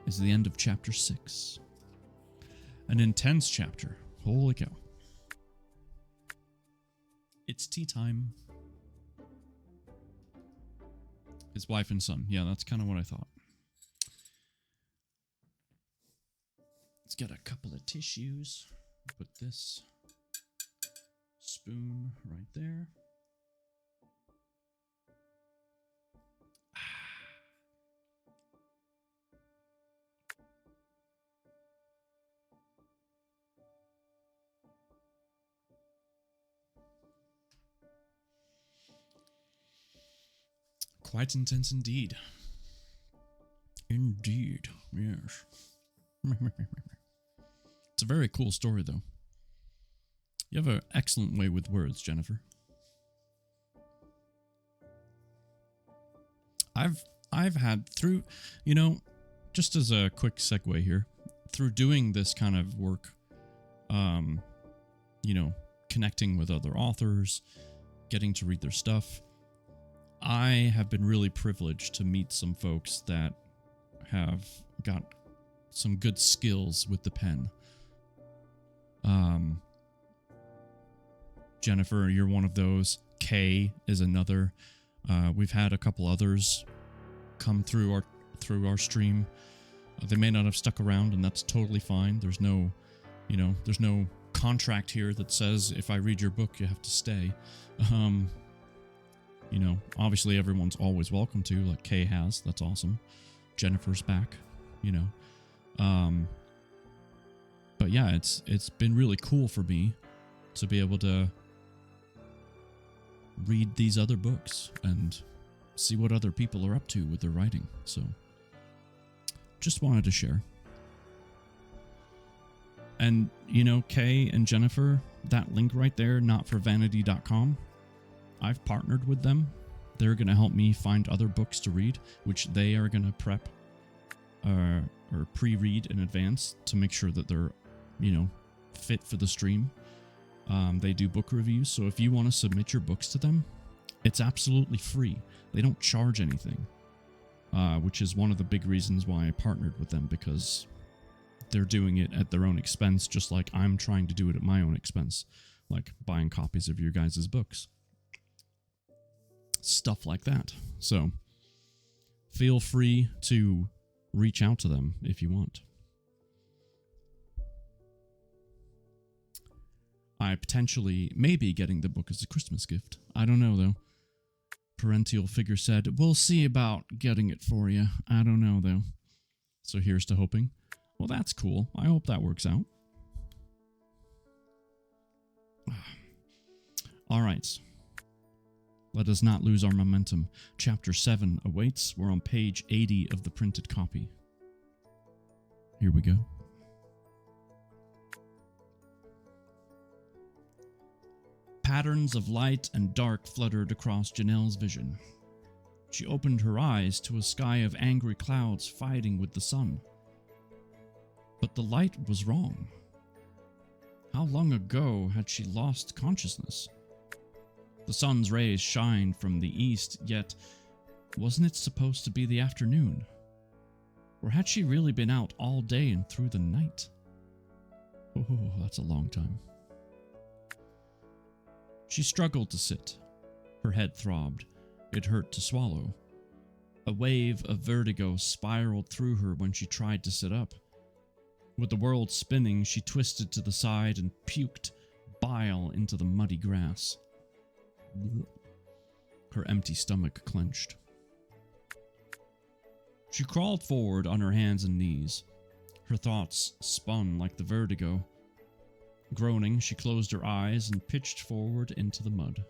is the end of chapter 6. An intense chapter. Holy cow. It's tea time. His wife and son. Yeah, that's kind of what I thought. Let's get a couple of tissues. Put this spoon right there. Quite intense indeed. Indeed, yes. It's a very cool story, though. You have an excellent way with words, Jennifer. I've had through, just as a quick segue here, through doing this kind of work, connecting with other authors, getting to read their stuff, I have been really privileged to meet some folks that have got some good skills with the pen. Jennifer, you're one of those. Kay is another. We've had a couple others come through our stream. They may not have stuck around, and that's totally fine. There's no contract here that says if I read your book, you have to stay. Obviously everyone's always welcome to, like Kay has. That's awesome. Jennifer's back, But yeah, it's been really cool for me to be able to read these other books and see what other people are up to with their writing. So just wanted to share. And, Kay and Jennifer, that link right there, notforvanity.com, I've partnered with them. They're going to help me find other books to read, which they are going to prep or pre-read in advance to make sure that they're, fit for the stream. They do book reviews, so if you want to submit your books to them, it's absolutely free. They don't charge anything, which is one of the big reasons why I partnered with them, because they're doing it at their own expense, just like I'm trying to do it at my own expense, like buying copies of your guys' books. Stuff like that. So feel free to reach out to them if you want. I potentially may be getting the book as a Christmas gift. I don't know, though. Parental figure said, we'll see about getting it for you. I don't know, though. So here's to hoping. Well, that's cool. I hope that works out. All right. Let us not lose our momentum. Chapter 7 awaits. We're on page 80 of the printed copy. Here we go. Patterns of light and dark fluttered across Janelle's vision. She opened her eyes to a sky of angry clouds fighting with the sun. But the light was wrong. How long ago had she lost consciousness? The sun's rays shined from the east, yet wasn't it supposed to be the afternoon? Or had she really been out all day and through the night? Oh, that's a long time. She struggled to sit. Her head throbbed. It hurt to swallow. A wave of vertigo spiraled through her when she tried to sit up. With the world spinning, she twisted to the side and puked bile into the muddy grass. Her empty stomach clenched. She crawled forward on her hands and knees. Her thoughts spun like the vertigo. Groaning, she closed her eyes and pitched forward into the mud.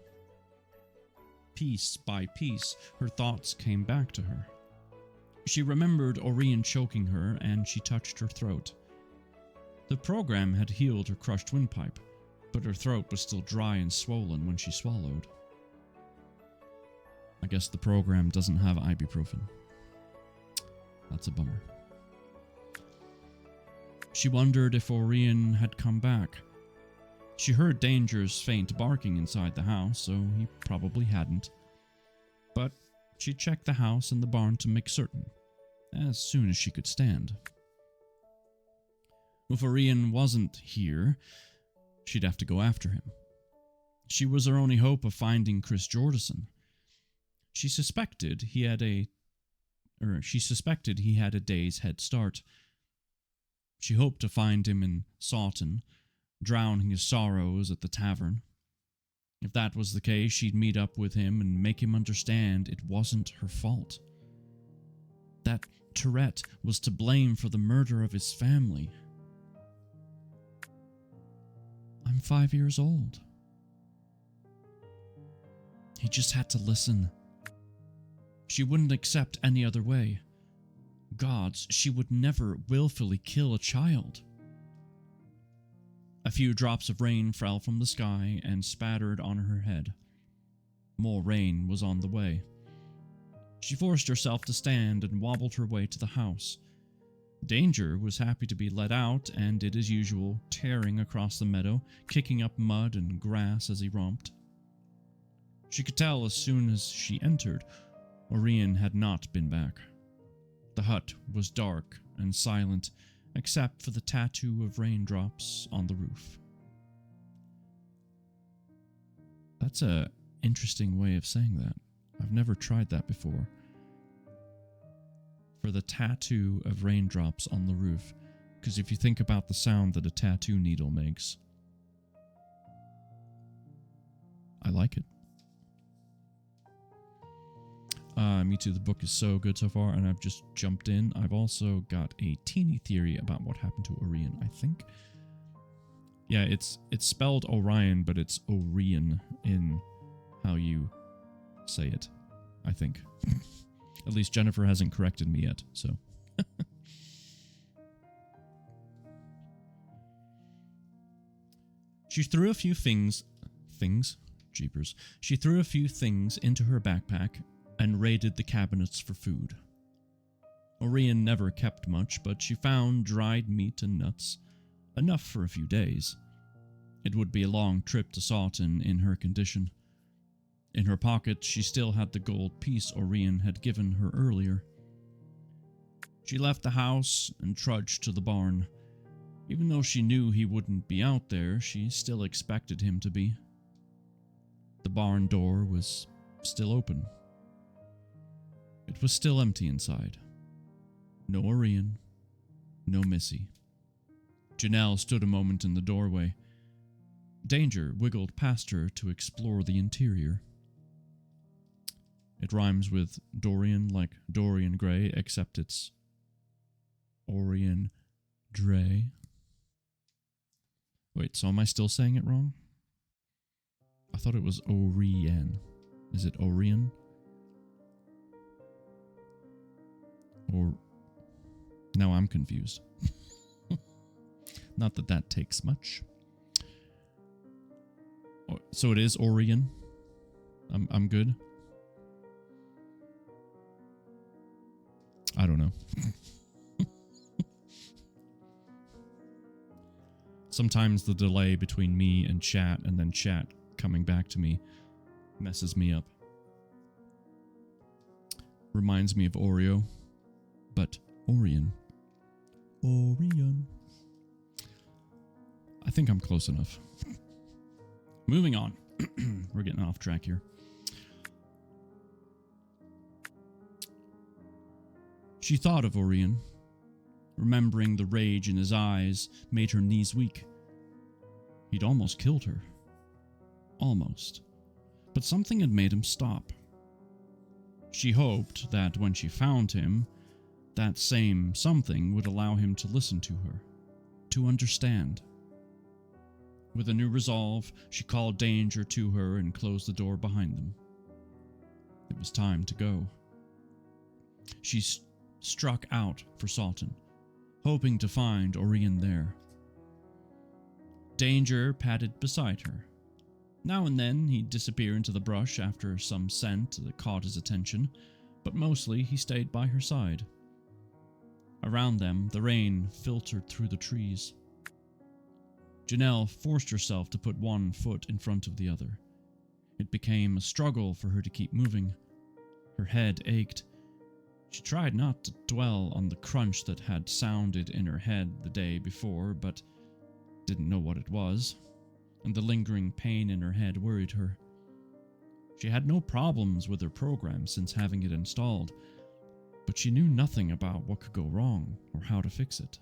Piece by piece, her thoughts came back to her. She remembered Orion choking her, and she touched her throat. The program had healed her crushed windpipe, but her throat was still dry and swollen when she swallowed. I guess the program doesn't have ibuprofen. That's a bummer. She wondered if Orion had come back. She heard Danger's faint barking inside the house, so he probably hadn't. But she checked the house and the barn to make certain, as soon as she could stand. If Orion wasn't here, she'd have to go after him. She was her only hope of finding Chris Jordison. She suspected he had a day's head start. She hoped to find him in Sawton, drowning his sorrows at the tavern. If that was the case, she'd meet up with him and make him understand it wasn't her fault. That Tourette was to blame for the murder of his family. I'm 5 years old. He just had to listen. She wouldn't accept any other way. Gods, she would never willfully kill a child. A few drops of rain fell from the sky and spattered on her head. More rain was on the way. She forced herself to stand and wobbled her way to the house. Danger was happy to be let out and did as usual, tearing across the meadow, kicking up mud and grass as he romped. She could tell as soon as she entered, Orion had not been back. The hut was dark and silent, except for the tattoo of raindrops on the roof. That's a interesting way of saying that. I've never tried that before. For the tattoo of raindrops on the roof, because if you think about the sound that a tattoo needle makes, I like it. Me too, the book is so good so far, and I've just jumped in. I've also got a teeny theory about what happened to Orion, I think. Yeah, it's spelled Orion, but it's Orion in how you say it, I think. At least Jennifer hasn't corrected me yet, so. She threw a few things? Jeepers. She threw a few things into her backpack and raided the cabinets for food. Orion never kept much, but she found dried meat and nuts, enough for a few days. It would be a long trip to Sawton in her condition. In her pocket, she still had the gold piece Orion had given her earlier. She left the house and trudged to the barn. Even though she knew he wouldn't be out there, she still expected him to be. The barn door was still open. It was still empty inside. No Orion, no Missy. Janelle stood a moment in the doorway. Danger wiggled past her to explore the interior. It rhymes with Dorian like Dorian Gray, except it's Orion Dre. Wait, so am I still saying it wrong? I thought it was Orion. Is it Orion? Or... Now I'm confused. Not that that takes much. So it is Orion? I'm good? I don't know. Sometimes the delay between me and chat then chat coming back to me messes me up. Reminds me of Oreo, but Orion. Orion. I think I'm close enough. Moving on. We're getting off track here. She thought of Orion. Remembering the rage in his eyes made her knees weak. He'd almost killed her. Almost. But something had made him stop. She hoped that when she found him, that same something would allow him to listen to her, to understand. With a new resolve, she called Danger to her and closed the door behind them. It was time to go. She struck out for Sultan, hoping to find Orion there. Danger padded beside her. Now and then he'd disappear into the brush after some scent that caught his attention, but mostly he stayed by her side. Around them, the rain filtered through the trees. Janelle forced herself to put one foot in front of the other. It became a struggle for her to keep moving. Her head ached. She tried not to dwell on the crunch that had sounded in her head the day before, but didn't know what it was, and the lingering pain in her head worried her. She had no problems with her program since having it installed, but she knew nothing about what could go wrong or how to fix it.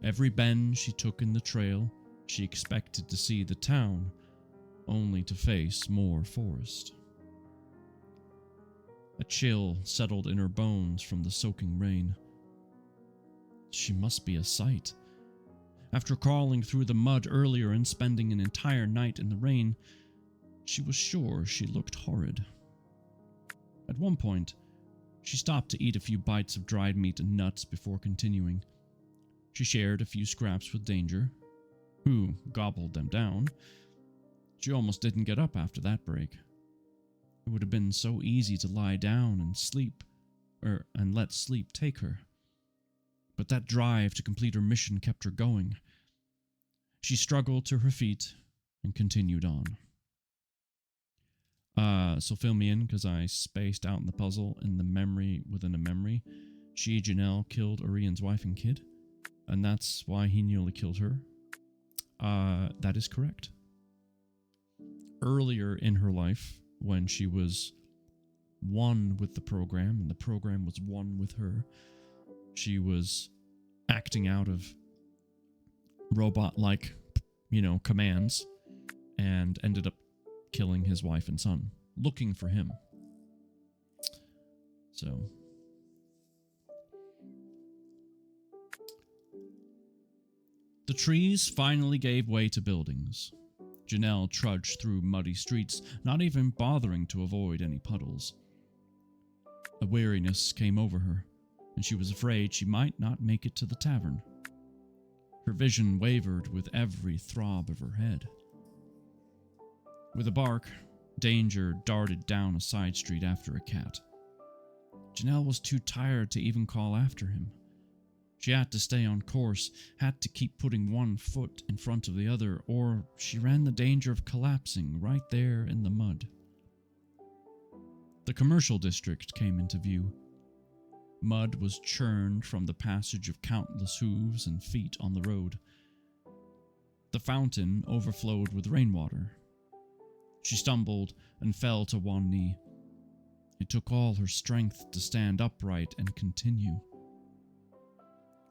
Every bend she took in the trail, she expected to see the town, only to face more forest. A chill settled in her bones from the soaking rain. She must be a sight. After crawling through the mud earlier and spending an entire night in the rain, she was sure she looked horrid. At one point, she stopped to eat a few bites of dried meat and nuts before continuing. She shared a few scraps with Danger, who gobbled them down. She almost didn't get up after that break. It would have been so easy to lie down and sleep, and let sleep take her. But that drive to complete her mission kept her going. She struggled to her feet and continued on. So fill me in, because I spaced out in the puzzle in the memory within a memory. She, Janelle, killed Orion's wife and kid, and that's why he nearly killed her. That is correct. Earlier in her life, when she was one with the program, and the program was one with her, she was acting out of robot-like, commands, and ended up killing his wife and son, looking for him. So, the trees finally gave way to buildings. Janelle trudged through muddy streets, not even bothering to avoid any puddles. A weariness came over her, and she was afraid she might not make it to the tavern. Her vision wavered with every throb of her head. With a bark, Danger darted down a side street after a cat. Janelle was too tired to even call after him. She had to stay on course, had to keep putting one foot in front of the other, or she ran the danger of collapsing right there in the mud. The commercial district came into view. Mud was churned from the passage of countless hooves and feet on the road. The fountain overflowed with rainwater. She stumbled and fell to one knee. It took all her strength to stand upright and continue.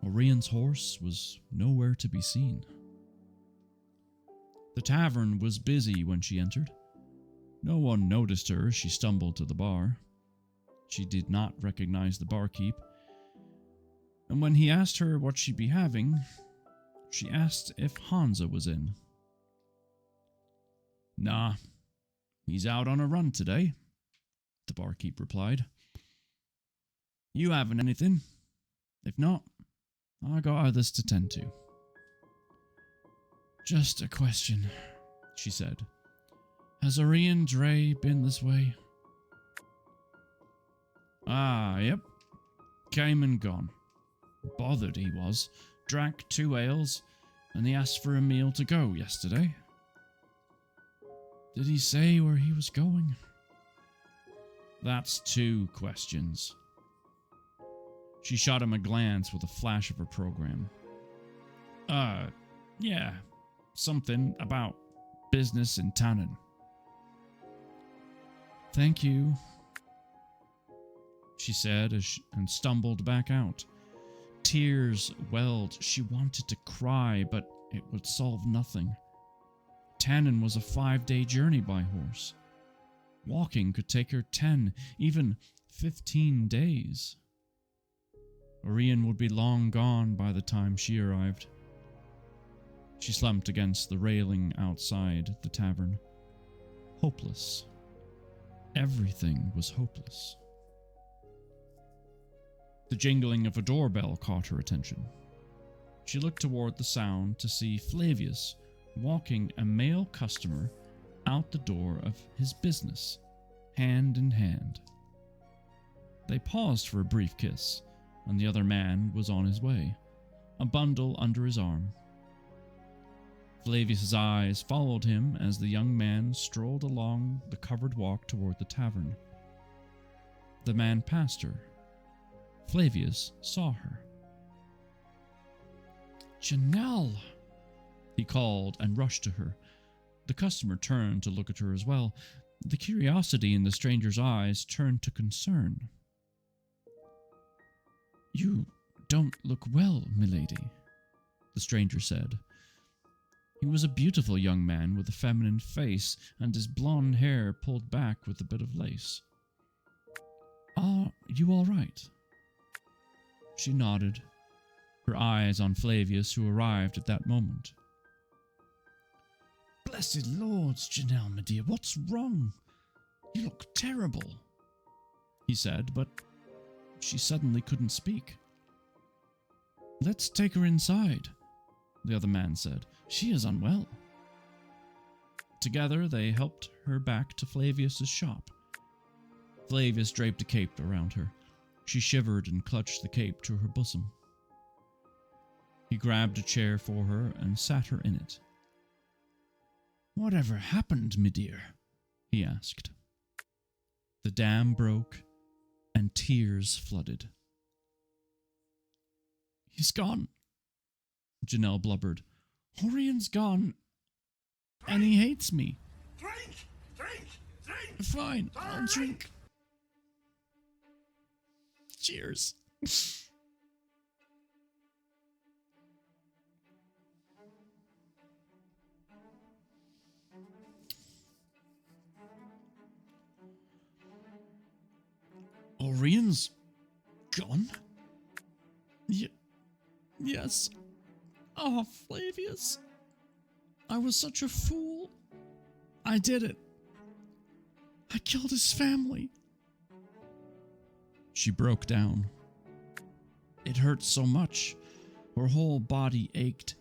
Orion's horse was nowhere to be seen. The tavern was busy when she entered. No one noticed her as she stumbled to the bar. She did not recognize the barkeep, and when he asked her what she'd be having, she asked if Hansa was in. "Nah, he's out on a run today," the barkeep replied. "You having anything? If not, I got others to tend to." "Just a question," she said. "Has Orion Dre been this way?" "Ah, yep. Came and gone. Bothered he was. Drank 2 ales, and he asked for a meal to go yesterday." "Did he say where he was going?" "That's 2 questions." She shot him a glance with a flash of her program. Yeah, something about business in Tannen." "Thank you." she said and stumbled back out. Tears welled. She wanted to cry, but it would solve nothing. Tannin was a 5-day journey by horse. Walking could take her 10, even 15 days. Orion would be long gone by the time she arrived. She slumped against the railing outside the tavern. Hopeless. Everything was hopeless. The jingling of a doorbell caught her attention. She looked toward the sound to see Flavius walking a male customer out the door of his business, hand in hand. They paused for a brief kiss, and the other man was on his way, a bundle under his arm. Flavius's eyes followed him as the young man strolled along the covered walk toward the tavern. The man passed her. Flavius saw her. "Janelle!" he called and rushed to her. The customer turned to look at her as well. The curiosity in the stranger's eyes turned to concern. "You don't look well, milady," the stranger said. He was a beautiful young man with a feminine face and his blonde hair pulled back with a bit of lace. "Are you all right?" She nodded, her eyes on Flavius, who arrived at that moment. "Blessed lords, Janelle, my dear, what's wrong? You look terrible," he said, but she suddenly couldn't speak. "Let's take her inside," the other man said. "She is unwell." Together, they helped her back to Flavius's shop. Flavius draped a cape around her. She shivered and clutched the cape to her bosom. He grabbed a chair for her and sat her in it. "Whatever happened, me dear?" he asked. The dam broke, and tears flooded. "He's gone," Janelle blubbered. "Orion's gone, and he hates me." Drink! Drink! Drink! "Fine, I'll drink." Cheers. Orion's gone? Yes. Oh, Flavius. I was such a fool. I did it. I killed his family. She broke down. It hurt so much. Her whole body ached.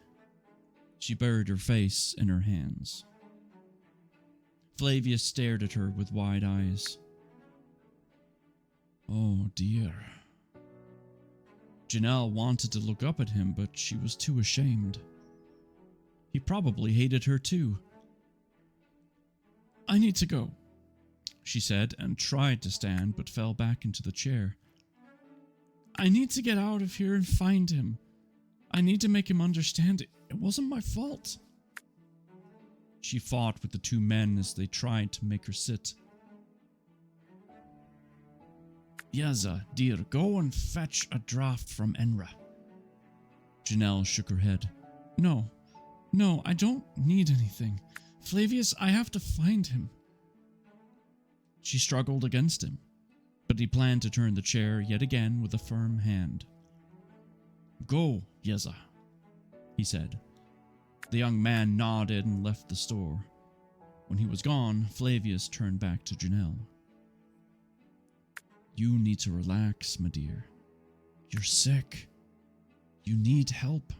She buried her face in her hands. Flavius stared at her with wide eyes. Oh dear. Janelle wanted to look up at him, but she was too ashamed. He probably hated her too. "I need to go," she said, and tried to stand but fell back into the chair. "I need to get out of here and find him. I need to make him understand it wasn't my fault." She fought with the two men as they tried to make her sit. "Yaza, dear, go and fetch a draft from Enra." Janelle shook her head. No, I don't need anything. Flavius, I have to find him." She struggled against him, but he planned to turn the chair yet again with a firm hand. "Go, Yeza," he said. The young man nodded and left the store. When he was gone, Flavius turned back to Janelle. "You need to relax, my dear. You're sick. You need help."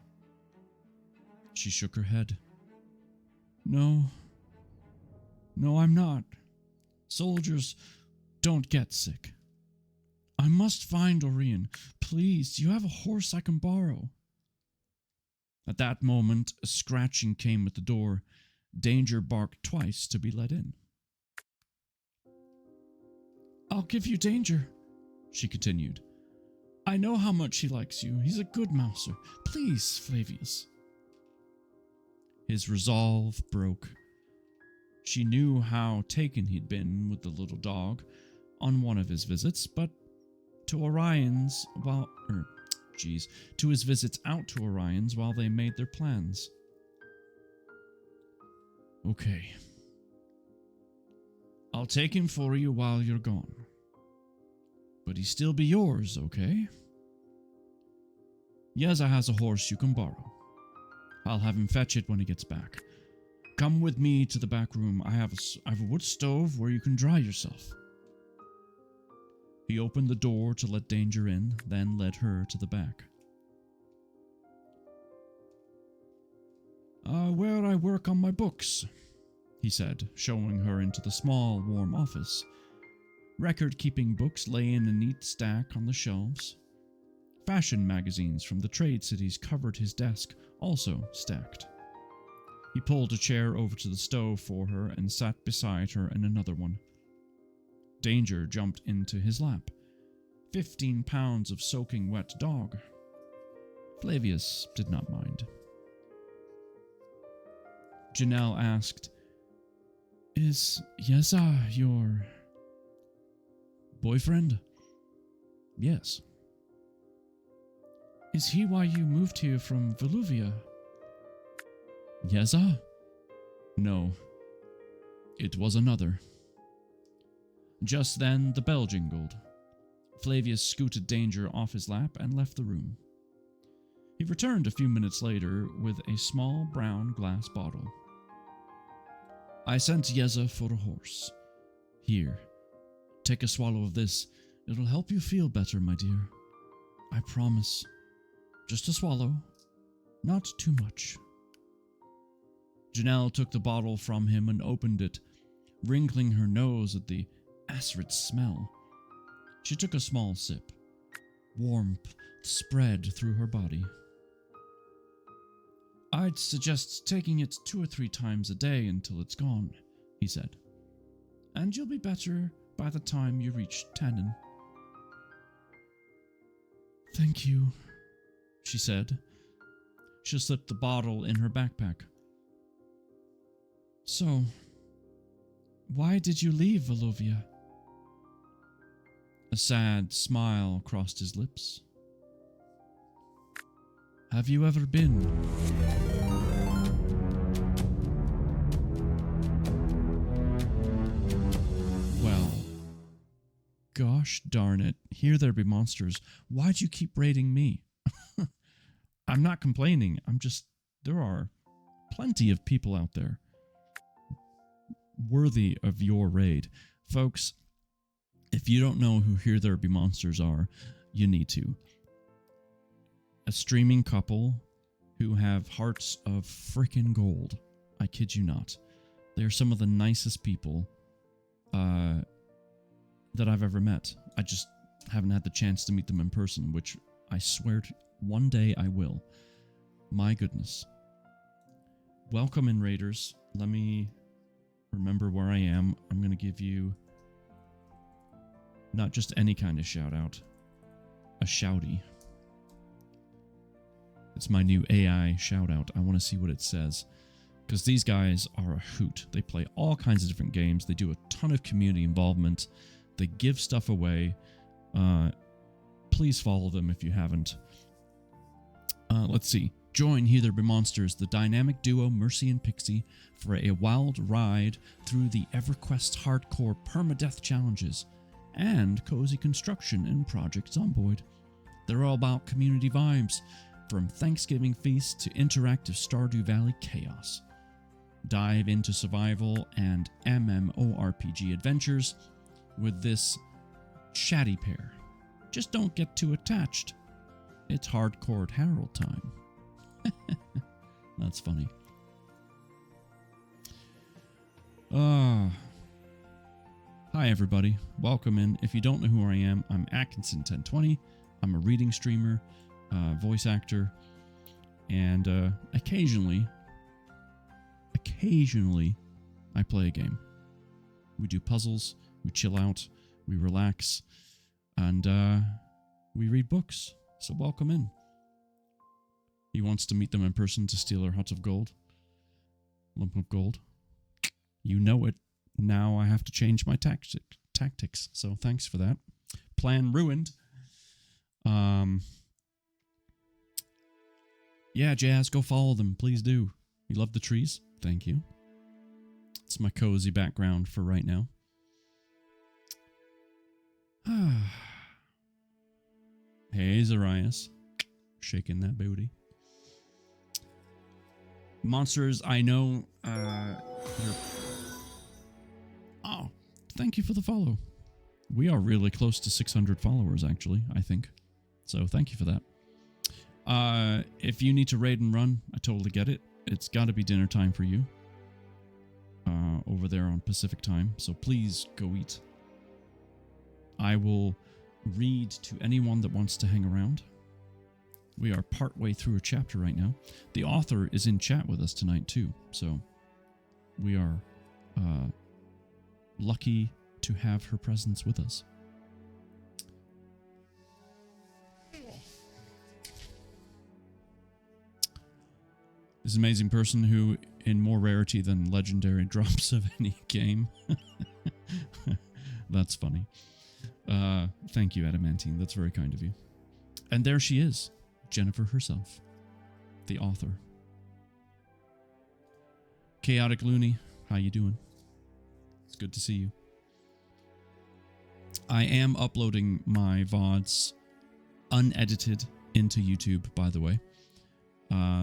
She shook her head. No, I'm not. Soldiers don't get sick. I must find Orion. Please, do you have a horse I can borrow?" At that moment, a scratching came at the door. Danger barked twice to be let in. "I'll give you Danger," she continued. "I know how much he likes you. He's a good mouser. Please, Flavius." His resolve broke. She knew how taken he'd been with the little dog on one of his visits, but to Orion's while, to his visits out to Orion's while they made their plans. Okay. I'll take him for you while you're gone. But he still be yours, okay? Yeza has a horse you can borrow. I'll have him fetch it when he gets back. Come with me to the back room. I have a wood stove where you can dry yourself. He opened the door to let Danger in, then led her to the back. Where I work on my books, he said, showing her into the small, warm office. Record-keeping books lay in a neat stack on the shelves. Fashion magazines from the trade cities covered his desk, also stacked. He pulled a chair over to the stove for her and sat beside her in another one. Danger jumped into his lap. 15 pounds of soaking wet dog. Flavius did not mind. Janelle asked, Is Yeza your boyfriend? Yes. Is he why you moved here from Voluvia? Yeza? No. It was another. Just then, the bell jingled. Flavius scooted Danger off his lap and left the room. He returned a few minutes later with a small brown glass bottle. I sent Yeza for a horse. Here, take a swallow of this. It'll help you feel better, my dear. I promise. Just a swallow. Not too much. Janelle took the bottle from him and opened it, wrinkling her nose at the acrid smell. She took a small sip. Warmth spread through her body. I'd suggest taking it 2 or 3 times a day until it's gone, he said. And you'll be better by the time you reach Tannen. Thank you, she said. She slipped the bottle in her backpack. So, why did you leave Volovia? A sad smile crossed his lips. Have you ever been? Well, gosh darn it. Here there be monsters. Why'd you keep raiding me? I'm not complaining. There are plenty of people out there worthy of your raid. Folks, if you don't know who Here There Be Monsters are, you need to. A streaming couple who have hearts of frickin' gold. I kid you not. They are some of the nicest people that I've ever met. I just haven't had the chance to meet them in person, which I swear one day I will. My goodness. Welcome in, Raiders. Let me remember where I am. I'm going to give you not just any kind of shout out, a shouty. It's my new AI shout out. I want to see what it says, because these guys are a hoot. They play all kinds of different games. They do a ton of community involvement. They give stuff away. Please follow them if you haven't. Let's see. Join Here There Be Monsters, the dynamic duo Mercy and Pixie, for a wild ride through the EverQuest hardcore permadeath challenges and cozy construction in Project Zomboid. They're all about community vibes, from Thanksgiving feasts to interactive Stardew Valley chaos. Dive into survival and MMORPG adventures with this chatty pair. Just don't get too attached. It's hardcore Harold time. That's funny. Hi everybody, welcome in. If you don't know who I am, I'm Atkinson1020. I'm a reading streamer, voice actor, and occasionally I play a game. We do puzzles, we chill out, we relax, and we read books. So welcome in. He wants to meet them in person to steal her hut of gold. Lump of gold. You know it. Now I have to change my tactics, so thanks for that. Plan ruined. Yeah, Jazz, go follow them. Please do. You love the trees? Thank you. It's my cozy background for right now. Hey, Zarias. Shaking that booty. Monsters, I know, you're... Oh, thank you for the follow. We are really close to 600 followers, actually, I think. So, thank you for that. If you need to raid and run, I totally get it. It's got to be dinner time for you. Over there on Pacific time, so please go eat. I will read to anyone that wants to hang around. We are partway through a chapter right now. The author is in chat with us tonight too, so we are lucky to have her presence with us. This amazing person who, in more rarity than legendary drops of any game. That's funny. Thank you, Adamantine. That's very kind of you. And there she is, Jennifer herself, the author. Chaotic Looney, how you doing? It's good to see you. I am uploading my VODs unedited into YouTube, by the way.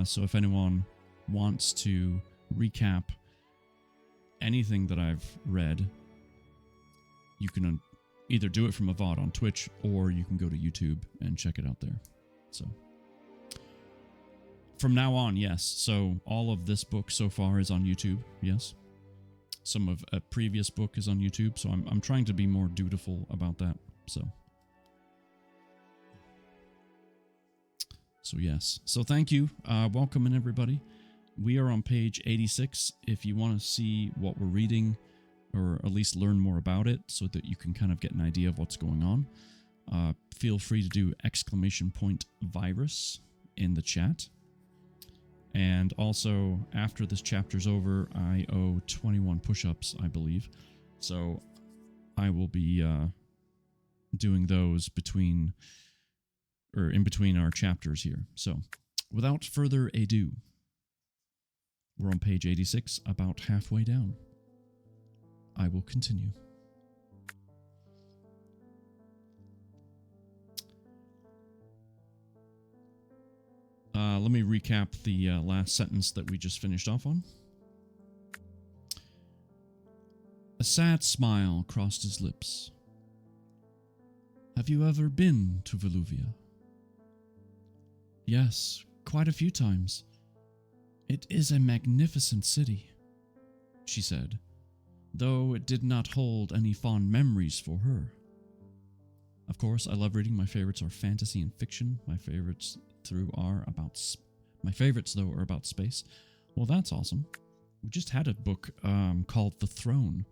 So if anyone wants to recap anything that I've read, you can either do it from a VOD on Twitch, or you can go to YouTube and check it out there. So from now on, yes. So all of this book so far is on YouTube, yes. Some of a previous book is on YouTube, so I'm trying to be more dutiful about that. So yes. So thank you. Welcome in, everybody. We are on page 86. If you want to see what we're reading, or at least learn more about it so that you can kind of get an idea of what's going on, feel free to do !virus in the chat. And also, after this chapter's over, I owe 21 push-ups, I believe. So I will be doing those in between our chapters here. So without further ado, we're on page 86, about halfway down. I will continue. Let me recap the last sentence that we just finished off on. A sad smile crossed his lips. Have you ever been to Voluvia? Yes, quite a few times. It is a magnificent city, she said, though it did not hold any fond memories for her. Of course, I love reading. My favorites are fantasy and fiction. My favorites are about space. Well, that's awesome. We just had a book called The Throne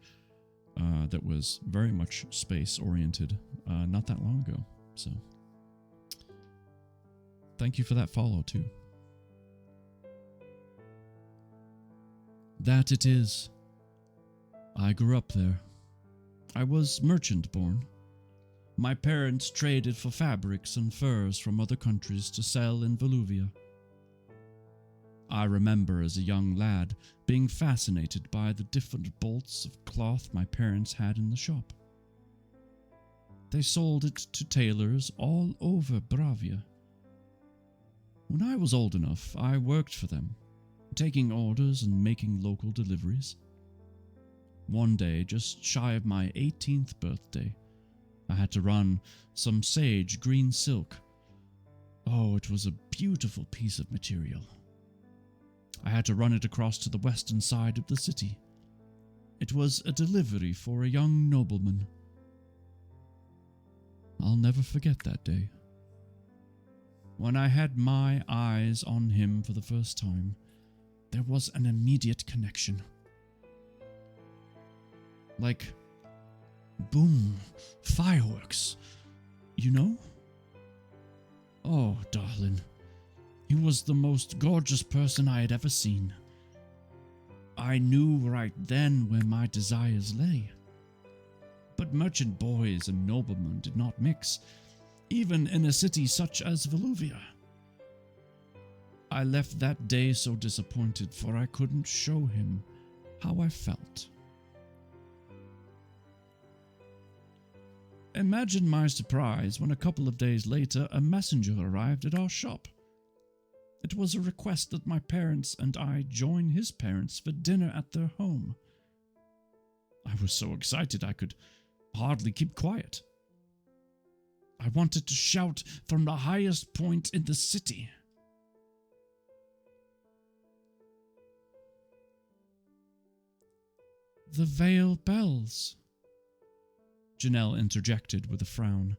that was very much space-oriented not that long ago. So, thank you for that follow, too. That it is. I grew up there. I was merchant-born. My parents traded for fabrics and furs from other countries to sell in Voluvia. I remember as a young lad being fascinated by the different bolts of cloth my parents had in the shop. They sold it to tailors all over Bravia. When I was old enough, I worked for them, taking orders and making local deliveries. One day, just shy of my 18th birthday, I had to run some sage green silk. Oh, it was a beautiful piece of material. I had to run it across to the western side of the city. It was a delivery for a young nobleman. I'll never forget that day. When I had my eyes on him for the first time, there was an immediate connection. Like, boom, fireworks, you know? Oh, darling, he was the most gorgeous person I had ever seen. I knew right then where my desires lay. But merchant boys and noblemen did not mix. even in a city such as Voluvia. I left that day so disappointed, for I couldn't show him how I felt. Imagine my surprise when a couple of days later a messenger arrived at our shop. It was a request that my parents and I join his parents for dinner at their home. I was so excited I could hardly keep quiet. I wanted to shout from the highest point in the city. The Vale Bells, Janelle interjected with a frown.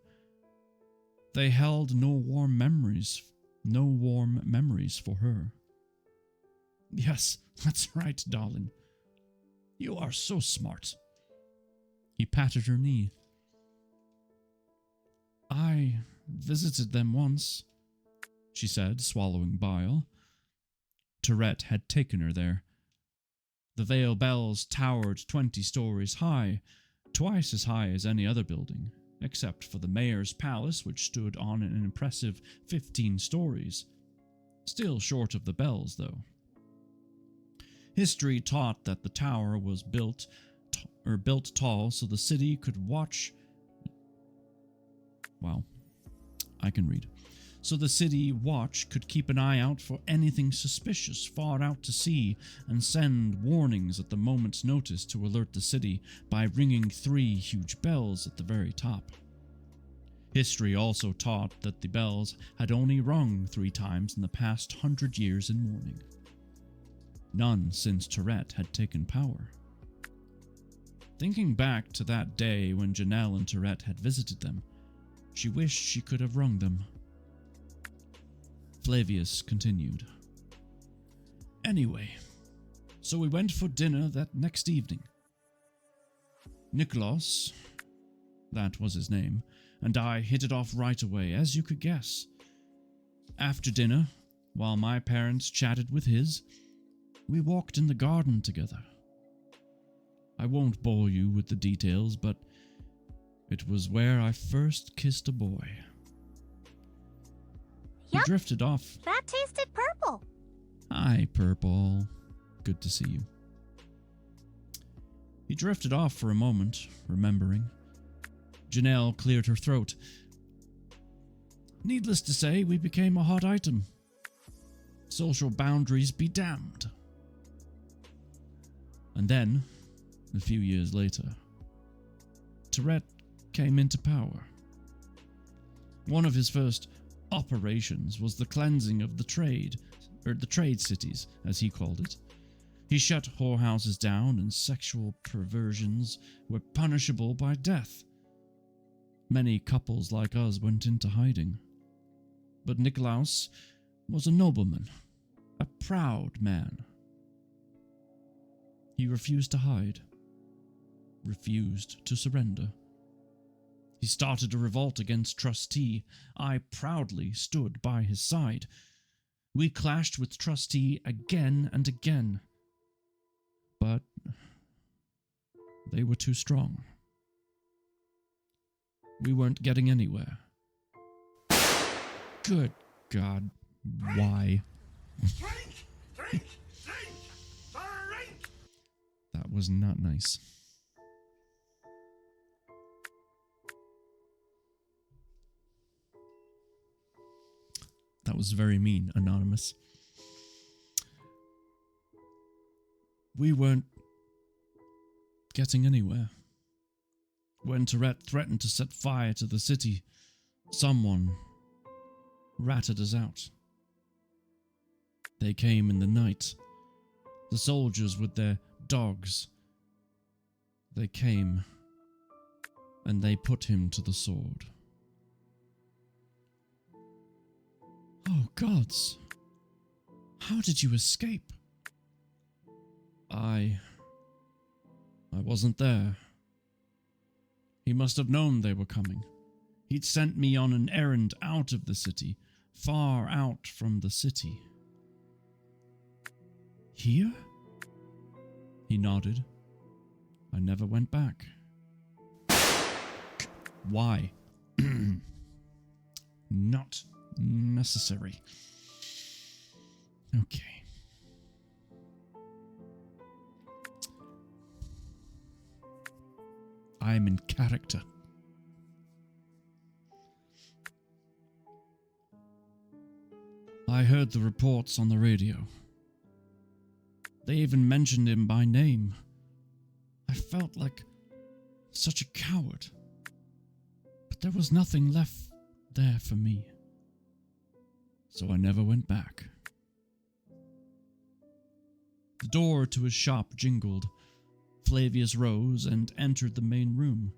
They held no warm memories for her. Yes, that's right, darling. You are so smart. He patted her knee. I visited them once, she said, swallowing bile. Tourette had taken her there. The Vale Bells towered 20 stories high, twice as high as any other building, except for the mayor's palace, which stood on an impressive 15 stories. Still short of the bells, though. History taught that the tower was built tall so the city could watch. Wow, I can read. So the city watch could keep an eye out for anything suspicious far out to sea and send warnings at the moment's notice to alert the city by ringing 3 huge bells at the very top. History also taught that the bells had only rung 3 times in the past 100 years in mourning. None since Tourette had taken power. Thinking back to that day when Janelle and Tourette had visited them, she wished she could have rung them. Flavius continued. Anyway, so we went for dinner that next evening. Nicholas, that was his name, and I hit it off right away, as you could guess. After dinner, while my parents chatted with his, we walked in the garden together. I won't bore you with the details, but it was where I first kissed a boy. He Yup, drifted off. that tasted purple. Hi, Purple. Good to see you. He drifted off for a moment, remembering. Janelle cleared her throat. Needless to say, we became a hot item. Social boundaries be damned. And then, a few years later, Tourette came into power. One of his first operations was the cleansing of the trade cities, as he called it. He shut whorehouses down and sexual perversions were punishable by death. Many couples like us went into hiding. But Nikolaus was a nobleman, a proud man. He refused to hide, refused to surrender. He started a revolt against Trustee. I proudly stood by his side. We clashed with Trustee again and again. But they were too strong. We weren't getting anywhere. Good God, why? Drink! Drink! Drink! Drink! That was not nice. That was very mean, Anonymous. We weren't getting anywhere. When Tourette threatened to set fire to the city, someone ratted us out. They came in the night. The soldiers with their dogs. They came, and they put him to the sword. Oh, gods! How did you escape? I wasn't there. He must have known they were coming. He'd sent me on an errand out of the city, far out from the city. Here? He nodded. I never went back. Why? not necessary. Okay. I am in character. I heard the reports on the radio. They even mentioned him by name. I felt like such a coward. But there was nothing left there for me. So I never went back. The door to his shop jingled. Flavius rose and entered the main room.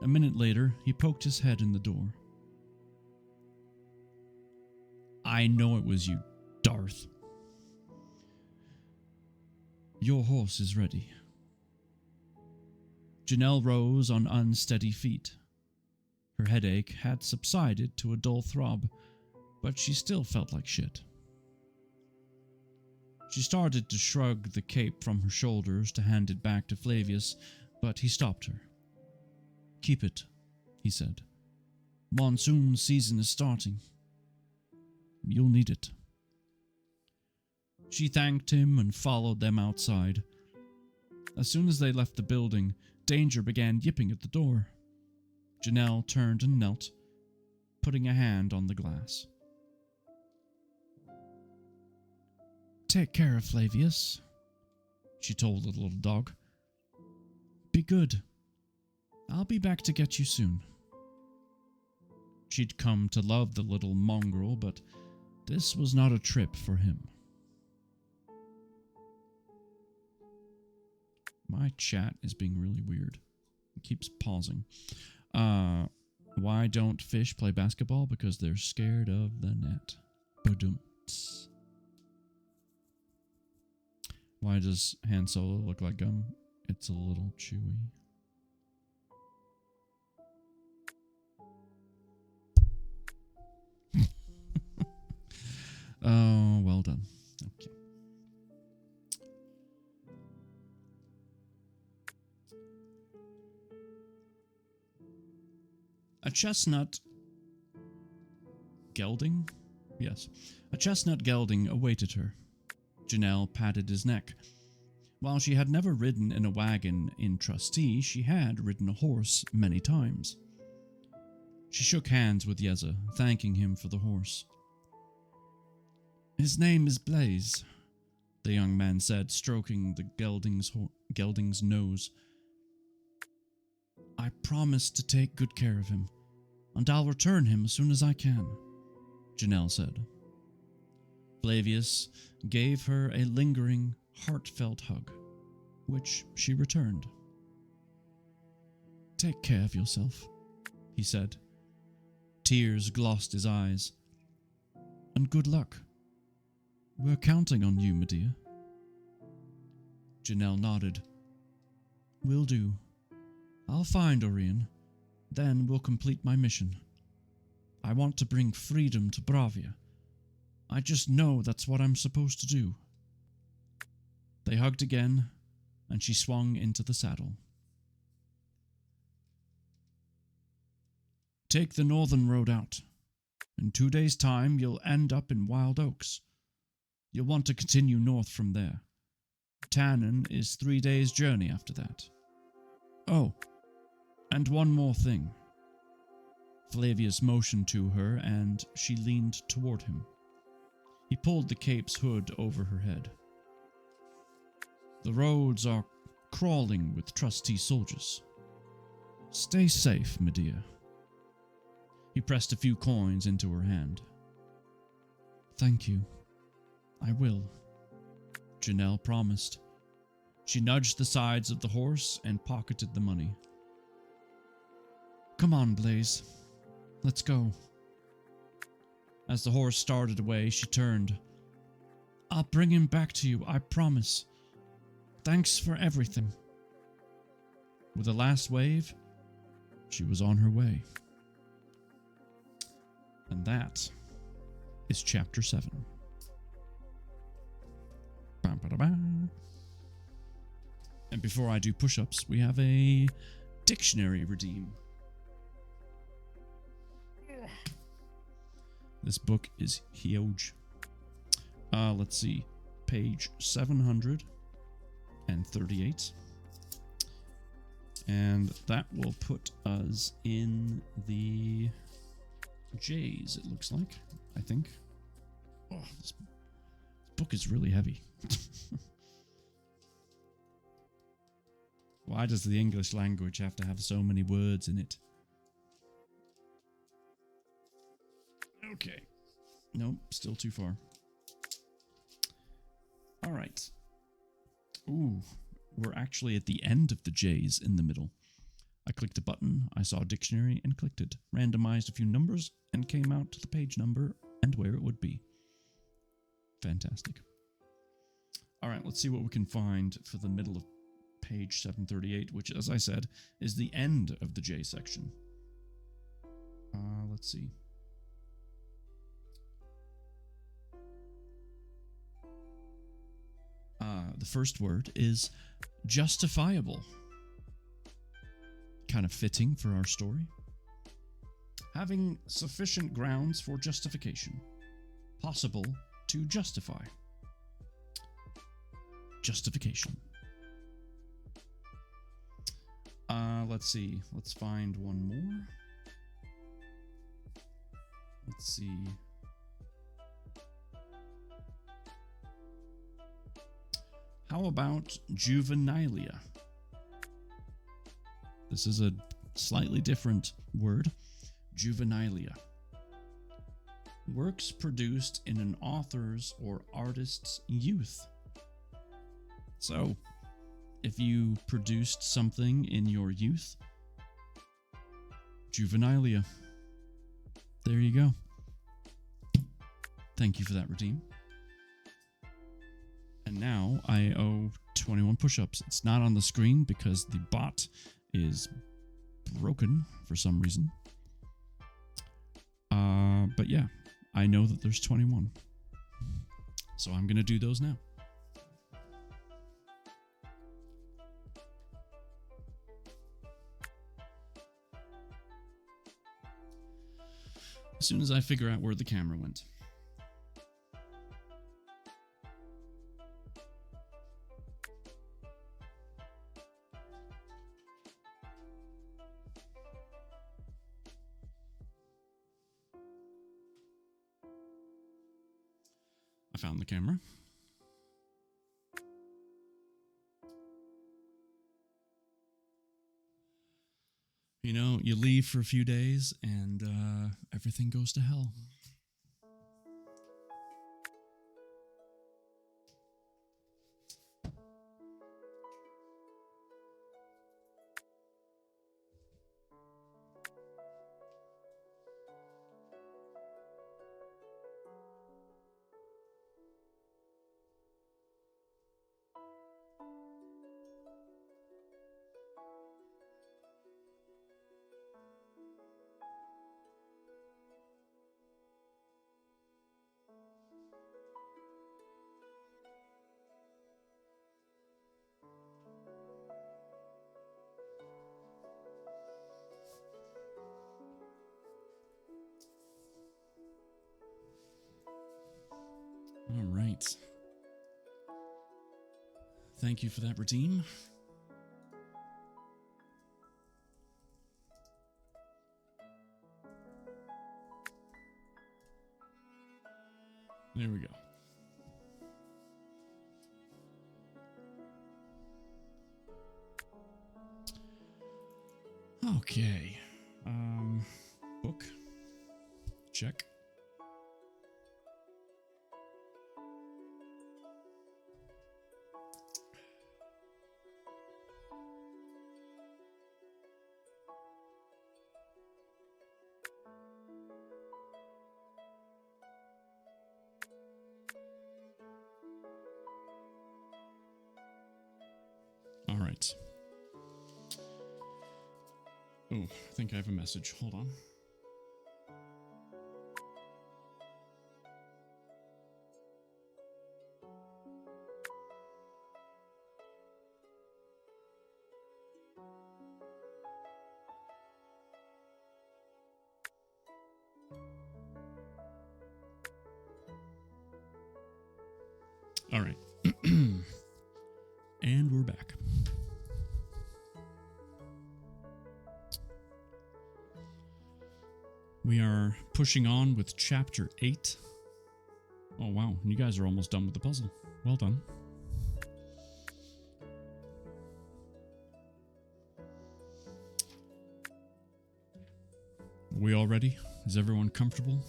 A minute later, he poked his head in the door. I know it was you, Darth. Your horse is ready. Janelle rose on unsteady feet. Her headache had subsided to a dull throb, but she still felt like shit. She started to shrug the cape from her shoulders to hand it back to Flavius, but he stopped her. Keep it, he said. Monsoon season is starting. You'll need it. She thanked him and followed them outside. As soon as they left the building, danger began yipping at the door. Janelle turned and knelt, putting a hand on the glass. Take care of Flavius, she told the little dog. Be good. I'll be back to get you soon. She'd come to love the little mongrel, but this was not a trip for him. My chat is being really weird. It keeps pausing. Why don't fish play basketball? Because they're scared of the net. Badumts. Why does Han Solo look like gum? It's a little chewy. Oh, well done. Okay. A chestnut gelding? Yes. A chestnut gelding awaited her. Janelle patted his neck. While she had never ridden in a wagon in Trustee, she had ridden a horse many times. She shook hands with Yeza, thanking him for the horse. His name is Blaze, the young man said, stroking the gelding's nose. I promised to take good care of him, and I'll return him as soon as I can, Janelle said. Flavius gave her a lingering, heartfelt hug, which she returned. Take care of yourself, he said. Tears glossed his eyes. And good luck. We're counting on you, Medea. Janelle nodded. Will do. I'll find Orion. Then we'll complete my mission. I want to bring freedom to Bravia. I just know that's what I'm supposed to do. They hugged again, and she swung into the saddle. Take the northern road out. In 2 days' time, you'll end up in Wild Oaks. You'll want to continue north from there. Tannen is 3 days' journey after that. Oh, and one more thing. Flavius motioned to her, and she leaned toward him. He pulled the cape's hood over her head. The roads are crawling with trusty soldiers. Stay safe, Medea. He pressed a few coins into her hand. Thank you. I will, Janelle promised. She nudged the sides of the horse and pocketed the money. Come on, Blaze. Let's go. As the horse started away, she turned. I'll bring him back to you, I promise. Thanks for everything. With a last wave, she was on her way. And that is Chapter 7. And before I do push-ups, we have a dictionary redeem. This book is huge. Let's see. Page 738. And that will put us in the J's, it looks like, I think. Oh, this book is really heavy. Why does the English language have to have so many words in it? Okay. Nope, still too far. All right. Ooh, we're actually at the end of the J's in the middle. I clicked a button, I saw a dictionary and clicked it, randomized a few numbers, and came out to the page number and where it would be. Fantastic. All right, let's see what we can find for the middle of page 738, which, as I said, is the end of the J section. Let's see. The first word is justifiable. Kind of fitting for our story. Having sufficient grounds for justification. Possible to justify. Justification. Let's see. Let's find one more. Let's see. How about juvenilia? This is a slightly different word. Juvenilia. Works produced in an author's or artist's youth. So, if you produced something in your youth, juvenilia. There you go. Thank you for that, Redeem. And now I owe 21 push-ups. It's not on the screen because the bot is broken for some reason. But yeah, I know that there's 21. So I'm going to do those now. As soon as I figure out where the camera went. I found the camera. You know, you leave for a few days and everything goes to hell. All right. Thank you for that, Redeem. There we go. Okay. Book. Check. All right. Oh, I think I have a message. Hold on. All right. And we're back. We are pushing on with Chapter 8. Oh, wow. You guys are almost done with the puzzle. Well done. Are we all ready? Is everyone comfortable?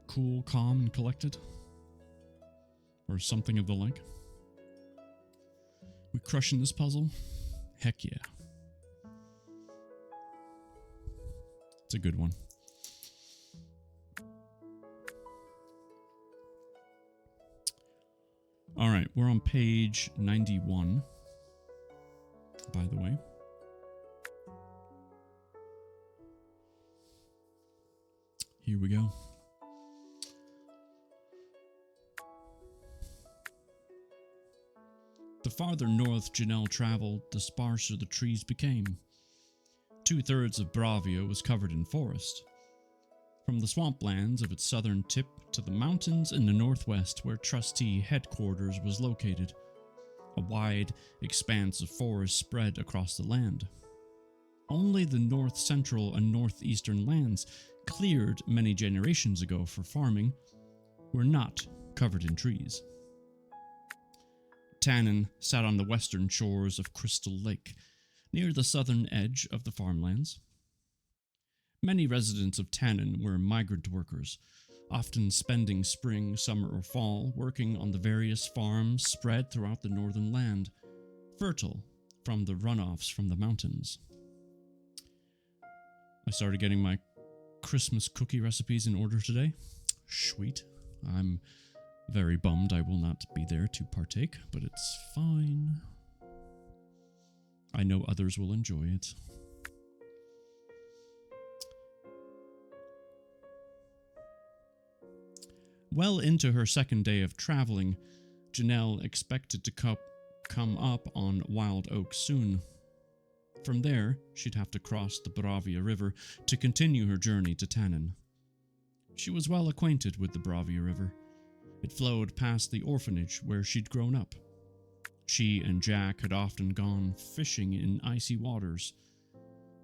Cool, calm, and collected? Or something of the like? We crushing this puzzle? Heck yeah. It's a good one. All right, we're on page 91, by the way. Here we go. The farther north Janelle traveled, the sparser the trees became. 2/3 of Bravia was covered in forest. From the swamplands of its southern tip to the mountains in the northwest where trustee headquarters was located, a wide expanse of forest spread across the land. Only the north central and northeastern lands, cleared many generations ago for farming, were not covered in trees. Tannen sat on the western shores of Crystal Lake, near the southern edge of the farmlands. Many residents of Tannen were migrant workers, often spending spring, summer, or fall working on the various farms spread throughout the northern land, fertile from the runoffs from the mountains. I started getting my Christmas cookie recipes in order today. Sweet. I'm very bummed I will not be there to partake, but it's fine. I know others will enjoy it. Well into her second day of traveling, Janelle expected to come up on Wild Oak soon. From there, she'd have to cross the Bravia River to continue her journey to Tannen. She was well acquainted with the Bravia River. It flowed past the orphanage where she'd grown up. She and Jack had often gone fishing in icy waters.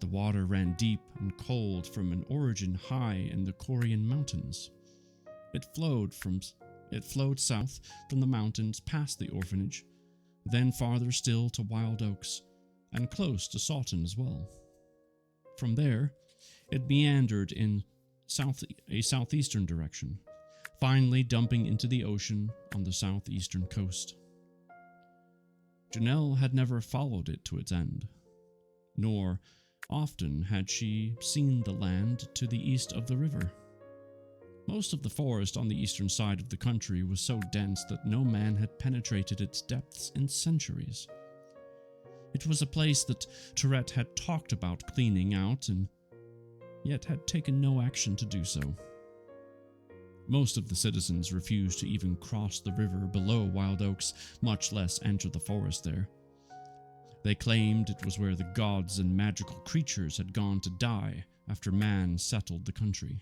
The water ran deep and cold from an origin high in the Corian Mountains. It flowed south from the mountains past the orphanage, then farther still to Wild Oaks, and close to Sawton as well. From there, it meandered in a southeastern direction, finally dumping into the ocean on the southeastern coast. Janelle had never followed it to its end, nor often had she seen the land to the east of the river. Most of the forest on the eastern side of the country was so dense that no man had penetrated its depths in centuries. It was a place that Tourette had talked about cleaning out and yet had taken no action to do so. Most of the citizens refused to even cross the river below Wild Oaks, much less enter the forest there. They claimed it was where the gods and magical creatures had gone to die after man settled the country.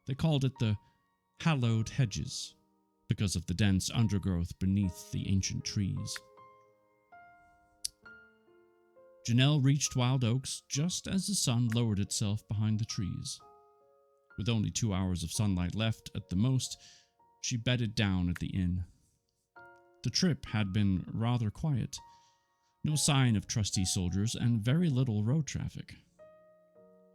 They called it the Hallowed Hedges, because of the dense undergrowth beneath the ancient trees. Janelle reached Wild Oaks just as the sun lowered itself behind the trees. With only 2 hours of sunlight left at the most, she bedded down at the inn. The trip had been rather quiet. No sign of trustee soldiers and very little road traffic.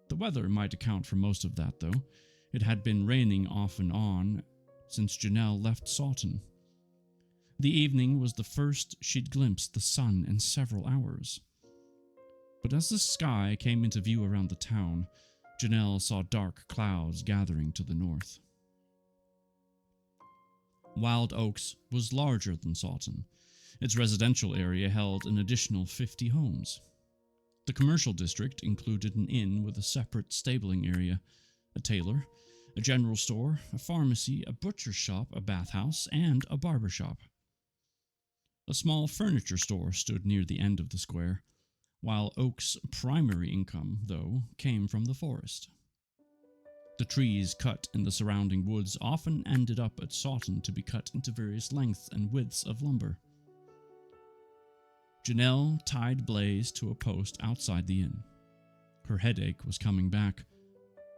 The weather might account for most of that, though. It had been raining off and on since Janelle left Sawton. The evening was the first she'd glimpsed the sun in several hours. But as the sky came into view around the town, Janelle saw dark clouds gathering to the north. Wild Oaks was larger than Sawton. Its residential area held an additional 50 homes. The commercial district included an inn with a separate stabling area, a tailor, a general store, a pharmacy, a butcher shop, a bathhouse, and a barber shop. A small furniture store stood near the end of the square, while Oak's primary income, though, came from the forest. The trees cut in the surrounding woods often ended up at Sawton to be cut into various lengths and widths of lumber. Janelle tied Blaze to a post outside the inn. Her headache was coming back,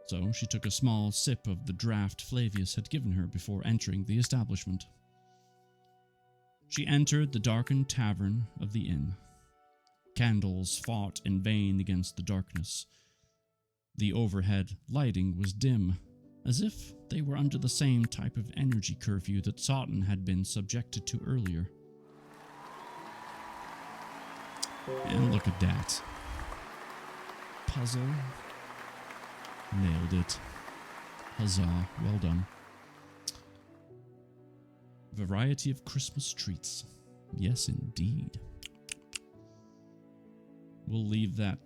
so she took a small sip of the draft Flavius had given her before entering the establishment. She entered the darkened tavern of the inn. Candles fought in vain against the darkness. The overhead lighting was dim, as if they were under the same type of energy curfew that Sawton had been subjected to earlier. And look at that. Puzzle. Nailed it. Huzzah, well done. Variety of Christmas treats. Yes, indeed. We'll leave that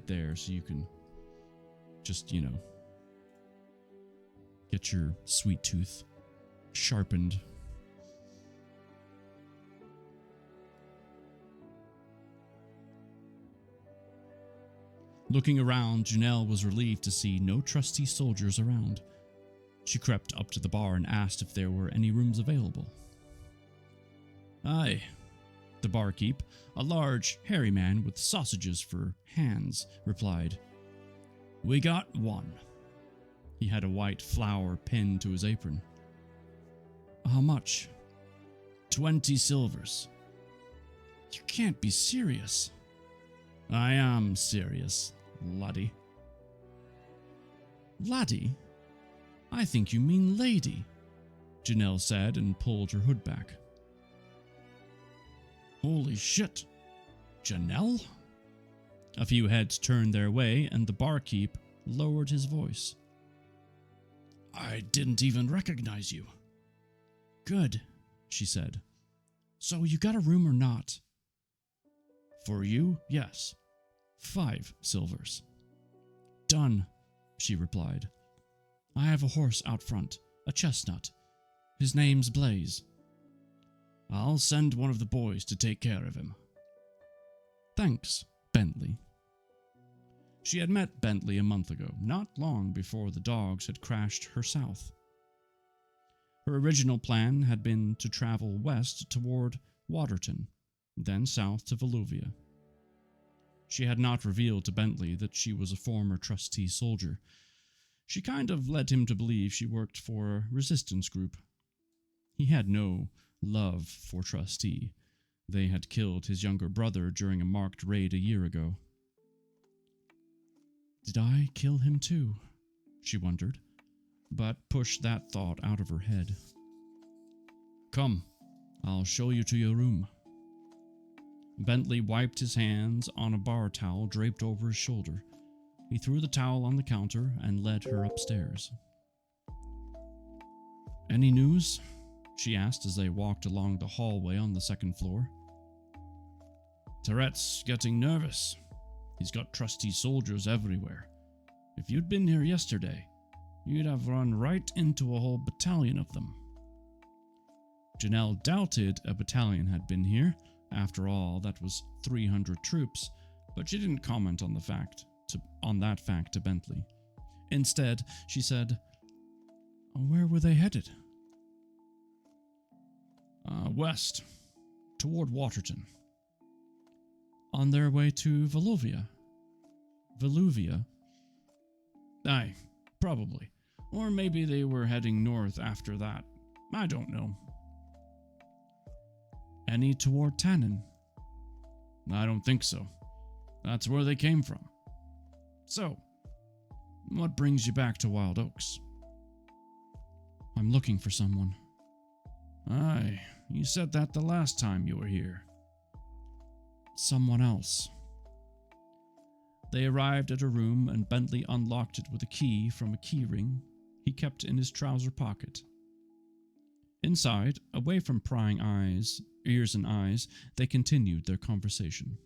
there so you can just, get your sweet tooth sharpened. Looking around, Janelle was relieved to see no trusty soldiers around. She crept up to the bar and asked if there were any rooms available. Aye, the barkeep, a large, hairy man with sausages for hands, replied. We got one. He had a white flower pinned to his apron. How much? 20 silvers. You can't be serious. I am serious, laddie. Laddie? I think you mean lady, Janelle said and pulled her hood back. Holy shit. Janelle? A few heads turned their way and the barkeep lowered his voice. I didn't even recognize you. Good, she said. So you got a room or not? For you, yes. 5 silvers. Done, she replied. I have a horse out front, a chestnut. His name's Blaze. I'll send one of the boys to take care of him. Thanks, Bentley. She had met Bentley a month ago, not long before the dogs had crashed her south. Her original plan had been to travel west toward Waterton, then south to Voluvia. She had not revealed to Bentley that she was a former trustee soldier. She kind of led him to believe she worked for a resistance group. He had no love for trustee. They had killed his younger brother during a marked raid a year ago. Did I kill him too? She wondered, but pushed that thought out of her head. Come, I'll show you to your room. Bentley wiped his hands on a bar towel draped over his shoulder. He threw the towel on the counter and led her upstairs. Any news? She asked as they walked along the hallway on the second floor. Tourette's getting nervous. He's got trusty soldiers everywhere. If you'd been here yesterday, you'd have run right into a whole battalion of them. Janelle doubted a battalion had been here. After all, that was 300 troops, but she didn't comment on that fact to Bentley. Instead, she said, Where were they headed? West, toward Waterton. On their way to Voluvia. Voluvia? Aye, probably. Or maybe they were heading north after that. I don't know. Any toward Tannen? I don't think so. That's where they came from. So, what brings you back to Wild Oaks? I'm looking for someone. Aye, you said that the last time you were here. Someone else. They arrived at a room and Bentley unlocked it with a key from a keyring he kept in his trouser pocket. Inside, away from prying ears and eyes, they continued their conversation.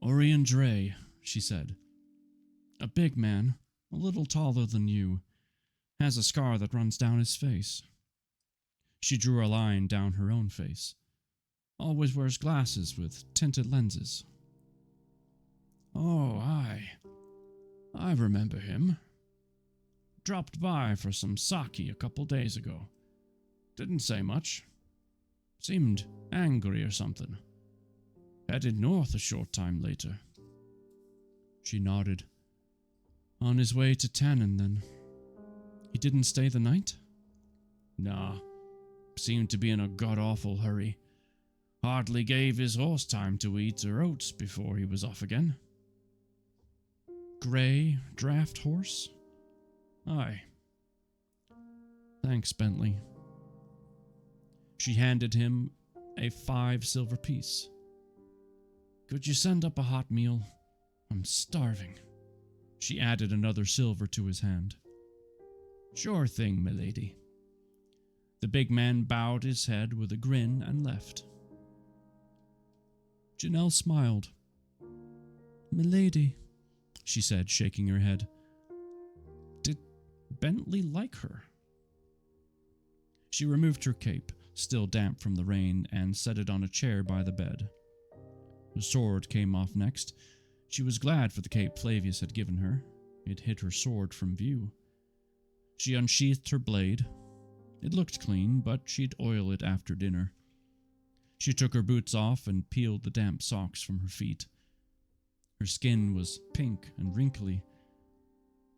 Orion Dre, she said. A big man, a little taller than you, has a scar that runs down his face. She drew a line down her own face. Always wears glasses with tinted lenses. Oh, I remember him. Dropped by for some sake a couple days ago. Didn't say much. Seemed angry or something. Headed north a short time later. She nodded. On his way to Tannen, then. He didn't stay the night? Nah. Seemed to be in a god-awful hurry. Hardly gave his horse time to eat or oats before he was off again. Grey draft horse? Aye. Thanks, Bentley. She handed him a 5 silver piece. Could you send up a hot meal? I'm starving. She added another silver to his hand. Sure thing, milady. The big man bowed his head with a grin and left. Janelle smiled. Milady, she said, shaking her head. Did Bentley like her? She removed her cape, still damp from the rain, and set it on a chair by the bed. The sword came off next. She was glad for the cape Flavius had given her. It hid her sword from view. She unsheathed her blade. It looked clean, but she'd oil it after dinner. She took her boots off and peeled the damp socks from her feet. Her skin was pink and wrinkly.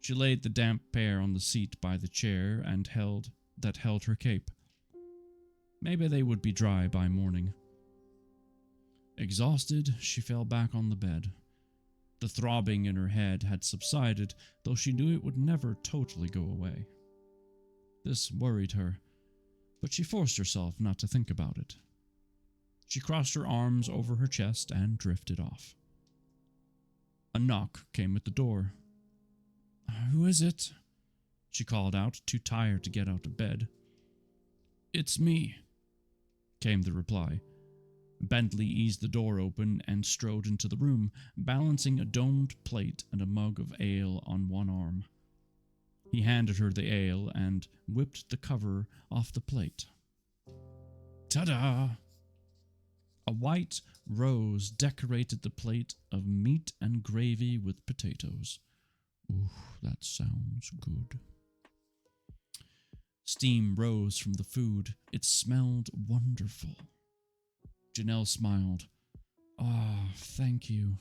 She laid the damp pair on the seat by the chair and held her cape. Maybe they would be dry by morning. Exhausted, she fell back on the bed. The throbbing in her head had subsided, though she knew it would never totally go away. This worried her, but she forced herself not to think about it. She crossed her arms over her chest and drifted off. A knock came at the door. Who is it? She called out, too tired to get out of bed. It's me, came the reply. Bentley eased the door open and strode into the room, balancing a domed plate and a mug of ale on one arm. He handed her the ale and whipped the cover off the plate. Ta-da! A white rose decorated the plate of meat and gravy with potatoes. Ooh, that sounds good. Steam rose from the food. It smelled wonderful. Janelle smiled. Ah, thank you.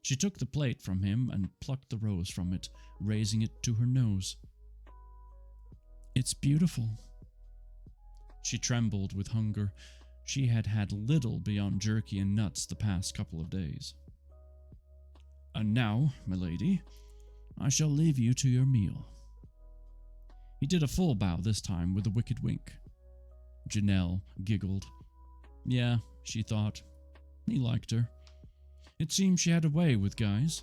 She took the plate from him and plucked the rose from it, raising it to her nose. It's beautiful. She trembled with hunger. She had had little beyond jerky and nuts the past couple of days. And now, milady, I shall leave you to your meal. He did a full bow this time with a wicked wink. Janelle giggled. Yeah, she thought. He liked her. It seemed she had a way with guys.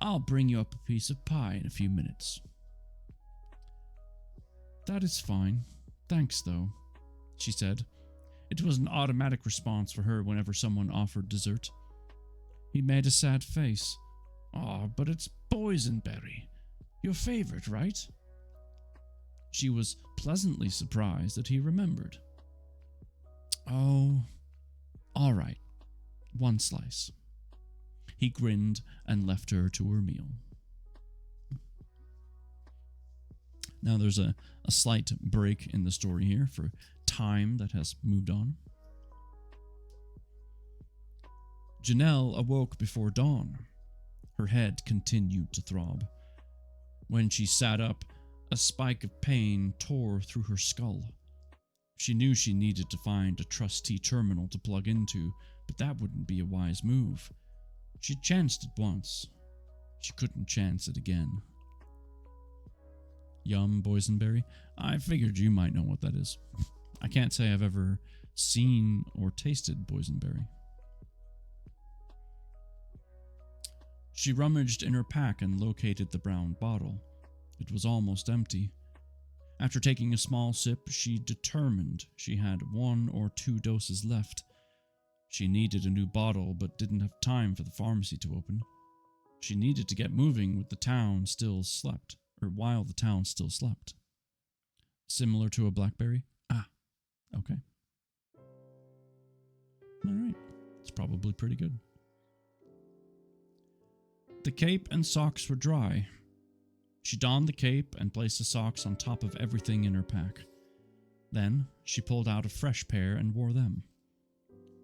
I'll bring you up a piece of pie in a few minutes. That is fine. Thanks, though, she said. It was an automatic response for her whenever someone offered dessert. He made a sad face. Oh, but it's boysenberry. Your favorite, right? She was pleasantly surprised that he remembered. Oh, all right. 1 slice. He grinned and left her to her meal. Now there's a slight break in the story here for time that has moved on. Janelle awoke before dawn. Her head continued to throb. When she sat up, a spike of pain tore through her skull. She knew she needed to find a trustee terminal to plug into, but that wouldn't be a wise move. She'd chanced it once. She couldn't chance it again. Yum, boysenberry. I figured you might know what that is. I can't say I've ever seen or tasted boysenberry. She rummaged in her pack and located the brown bottle. It was almost empty. After taking a small sip, she determined she had 1 or 2 doses left. She needed a new bottle, but didn't have time for the pharmacy to open. She needed to get moving while the town still slept. Similar to a blackberry? Ah, okay. Alright, it's probably pretty good. The cape and socks were dry. She donned the cape and placed the socks on top of everything in her pack. Then she pulled out a fresh pair and wore them.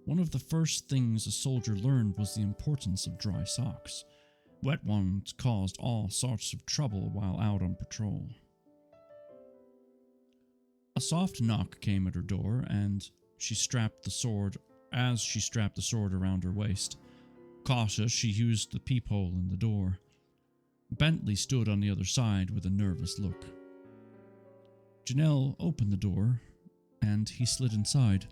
One of the first things a soldier learned was the importance of dry socks. Wet ones caused all sorts of trouble while out on patrol. A soft knock came at her door, and she strapped the sword around her waist. Cautious, she used the peephole in the door. Bentley stood on the other side with a nervous look. Janelle opened the door, and he slid inside.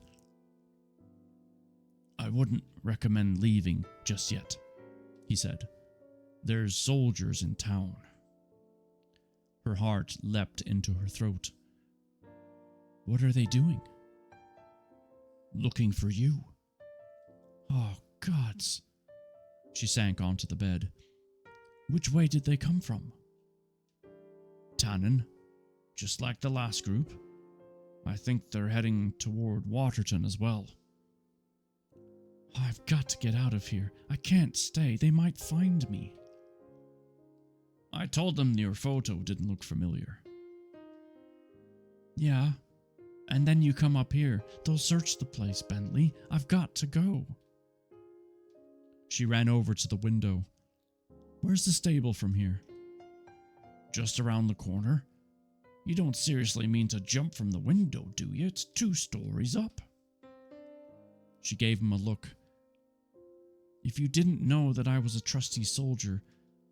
"I wouldn't recommend leaving just yet," he said. "There's soldiers in town." Her heart leapt into her throat. "What are they doing?" "Looking for you." "Oh, gods." She sank onto the bed. "Which way did they come from?" "Tannen, just like the last group. I think they're heading toward Waterton as well." "I've got to get out of here. I can't stay. They might find me." "I told them your photo didn't look familiar." "Yeah. And then you come up here. They'll search the place, Bentley. I've got to go." She ran over to the window. "Where's the stable from here?" "Just around the corner. You don't seriously mean to jump from the window, do you? It's 2 stories up." She gave him a look. "If you didn't know that I was a trusty soldier,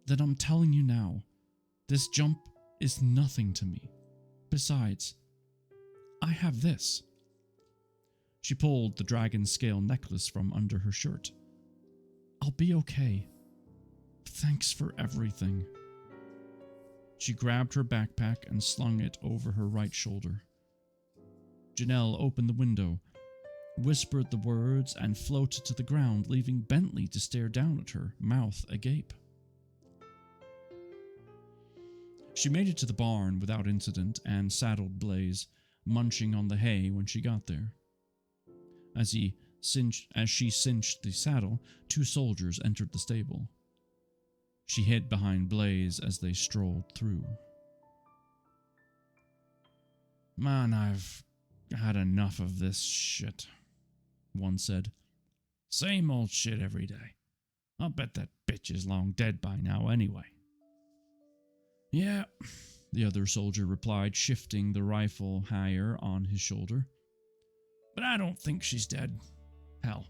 then I'm telling you now, this jump is nothing to me. Besides, I have this." She pulled the dragon scale necklace from under her shirt. "I'll be okay. Thanks for everything." She grabbed her backpack and slung it over her right shoulder. Janelle opened the window, whispered the words, and floated to the ground, leaving Bentley to stare down at her, mouth agape. She made it to the barn without incident and saddled Blaze, munching on the hay when she got there. As she cinched the saddle, 2 soldiers entered the stable. She hid behind Blaze as they strolled through. "Man, I've had enough of this shit," one said. "Same old shit every day. I'll bet that bitch is long dead by now anyway." "Yeah," the other soldier replied, shifting the rifle higher on his shoulder. "But I don't think she's dead. Hell,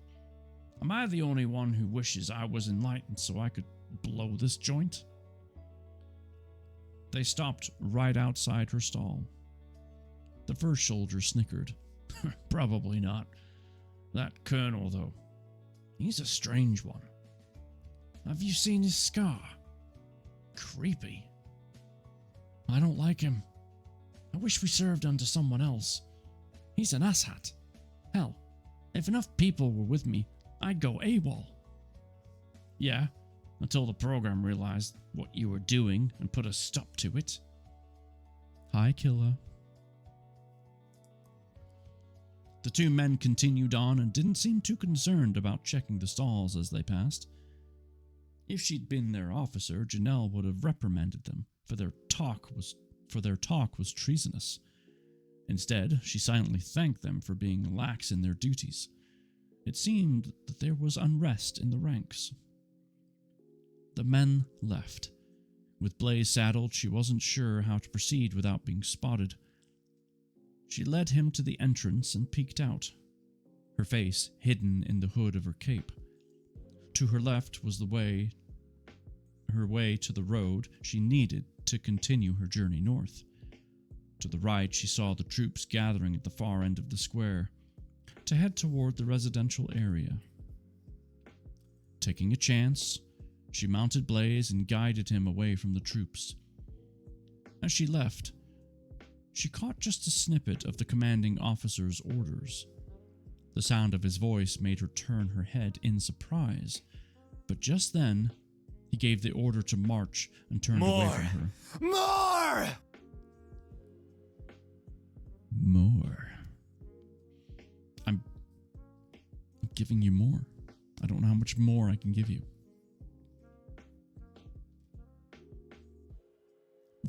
am I the only one who wishes I was enlightened so I could blow this joint?" They stopped right outside her stall. The first soldier snickered. "Probably not. That colonel, though, he's a strange one. Have you seen his scar? Creepy. I don't like him. I wish we served under someone else. He's an asshat. Hell, if enough people were with me, I'd go AWOL." "Yeah, until the program realized what you were doing and put a stop to it." "Hi, Killa." The 2 men continued on and didn't seem too concerned about checking the stalls as they passed. If she'd been their officer, Janelle would have reprimanded them, for their talk was treasonous. Instead, she silently thanked them for being lax in their duties. It seemed that there was unrest in the ranks. The men left. With Blaze saddled, she wasn't sure how to proceed without being spotted. She led him to the entrance and peeked out, her face hidden in the hood of her cape. To her left was her way to the road she needed to continue her journey north. To the right, she saw the troops gathering at the far end of the square, to head toward the residential area. Taking a chance, she mounted Blaze and guided him away from the troops. As she left, she caught just a snippet of the commanding officer's orders. The sound of his voice made her turn her head in surprise, but just then, he gave the order to march and turned away from her. More! More. I'm giving you more. I don't know how much more I can give you.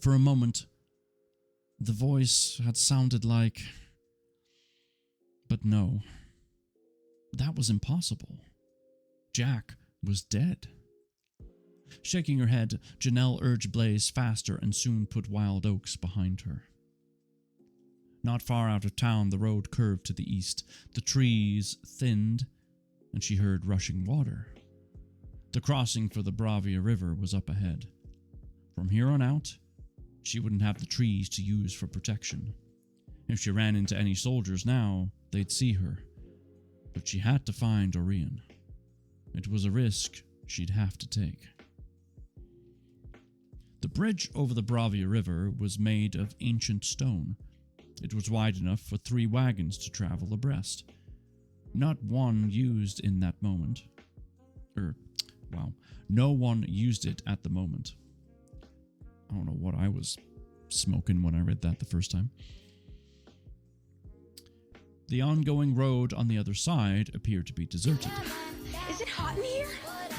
For a moment, the voice had sounded like... But no, that was impossible. Jack was dead. Shaking her head, Janelle urged Blaze faster and soon put Wild Oaks behind her. Not far out of town, the road curved to the east. The trees thinned, and she heard rushing water. The crossing for the Bravia River was up ahead. From here on out, she wouldn't have the trees to use for protection. If she ran into any soldiers now, they'd see her. But she had to find Orion. It was a risk she'd have to take. The bridge over the Bravia River was made of ancient stone. It was wide enough for 3 wagons to travel abreast. Not one used in that moment. No one used it at the moment. I don't know what I was smoking when I read that the first time. The ongoing road on the other side appeared to be deserted. Is it hot in here?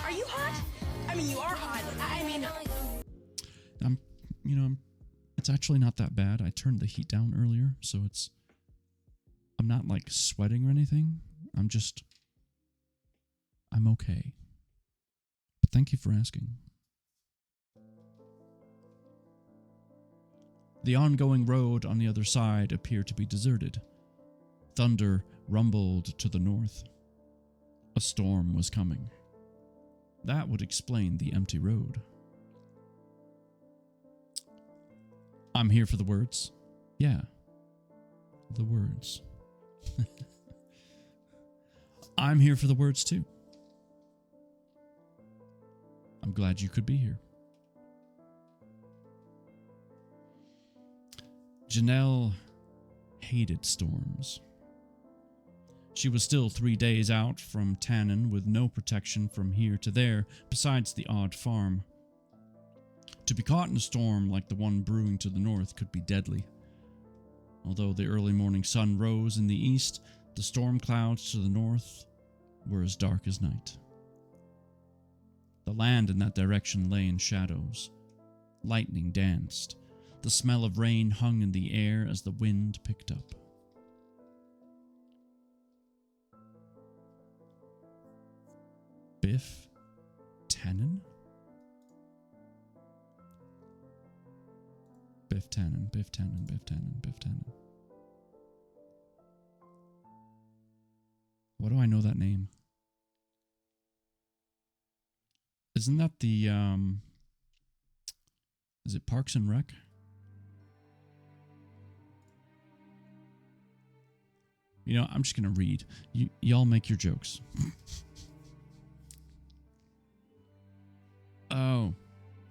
Are you hot? I mean, you are hot. It's actually not that bad. I turned the heat down earlier, so I'm not like sweating or anything. I'm okay. But thank you for asking. The ongoing road on the other side appeared to be deserted. Thunder rumbled to the north. A storm was coming. That would explain the empty road. I'm here for the words. Yeah. The words. I'm here for the words too. I'm glad you could be here. Janelle hated storms. She was still 3 days out from Tannen with no protection from here to there besides the odd farm. To be caught in a storm like the one brewing to the north could be deadly. Although the early morning sun rose in the east, the storm clouds to the north were as dark as night. The land in that direction lay in shadows. Lightning danced. The smell of rain hung in the air as the wind picked up. Biff Tannen? Biff Tannen, Biff Tannen, Biff Tannen, Biff Tannen. Why do I know that name? Isn't that the, is it Parks and Rec? You know, I'm just going to read. Y'all make your jokes. Oh,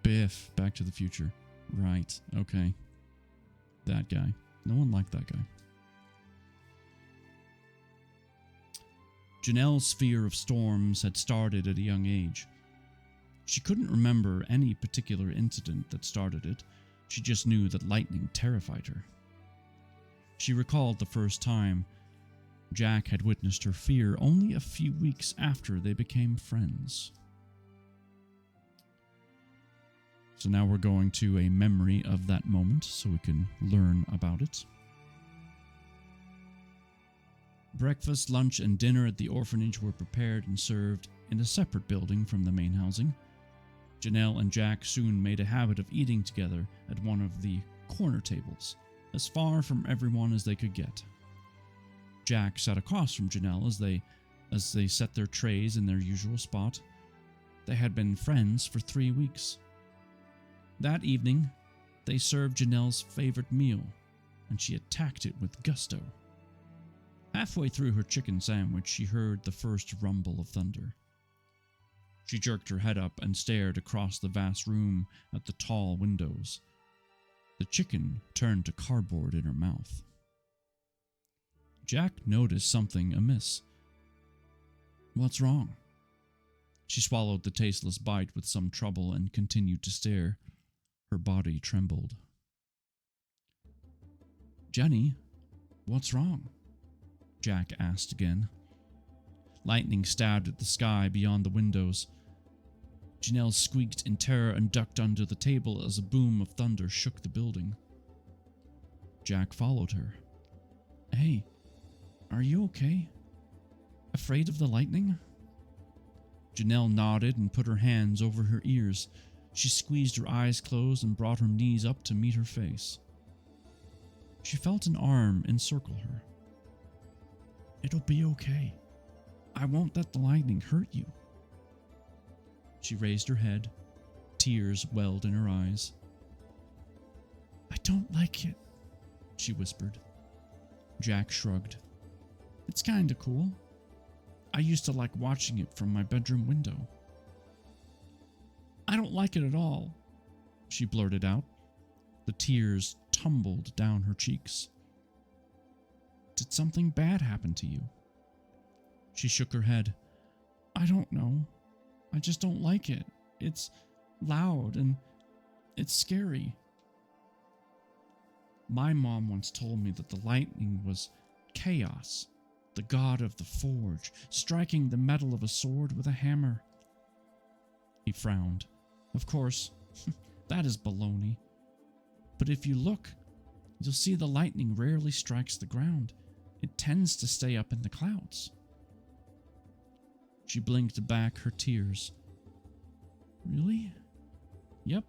Biff, Back to the Future. Right, okay. That guy. No one liked that guy. Janelle's fear of storms had started at a young age. She couldn't remember any particular incident that started it. She just knew that lightning terrified her. She recalled the first time Jack had witnessed her fear only a few weeks after they became friends. So now we're going to a memory of that moment so we can learn about it. Breakfast, lunch, and dinner at the orphanage were prepared and served in a separate building from the main housing. Janelle and Jack soon made a habit of eating together at one of the corner tables, as far from everyone as they could get. Jack sat across from Janelle as they set their trays in their usual spot. They had been friends for 3 weeks. That evening, they served Janelle's favorite meal, and she attacked it with gusto. Halfway through her chicken sandwich, she heard the first rumble of thunder. She jerked her head up and stared across the vast room at the tall windows. The chicken turned to cardboard in her mouth. Jack noticed something amiss. "What's wrong?" She swallowed the tasteless bite with some trouble and continued to stare. Her body trembled. "Jenny, what's wrong?" Jack asked again. Lightning stabbed at the sky beyond the windows. Janelle squeaked in terror and ducked under the table as a boom of thunder shook the building. Jack followed her. Hey, are you okay? Afraid of the lightning? Janelle nodded and put her hands over her ears. She squeezed her eyes closed and brought her knees up to meet her face. She felt an arm encircle her. It'll be okay. I won't let the lightning hurt you. She raised her head. Tears welled in her eyes. I don't like it, she whispered. Jack shrugged. It's kinda cool. I used to like watching it from my bedroom window. I don't like it at all, she blurted out. The tears tumbled down her cheeks. Did something bad happen to you? She shook her head. I don't know. I just don't like it. It's loud and it's scary. My mom once told me that the lightning was chaos, the god of the forge, striking the metal of a sword with a hammer. He frowned. Of course, that is baloney. But if you look, you'll see the lightning rarely strikes the ground. It tends to stay up in the clouds. She blinked back her tears. Really? Yep.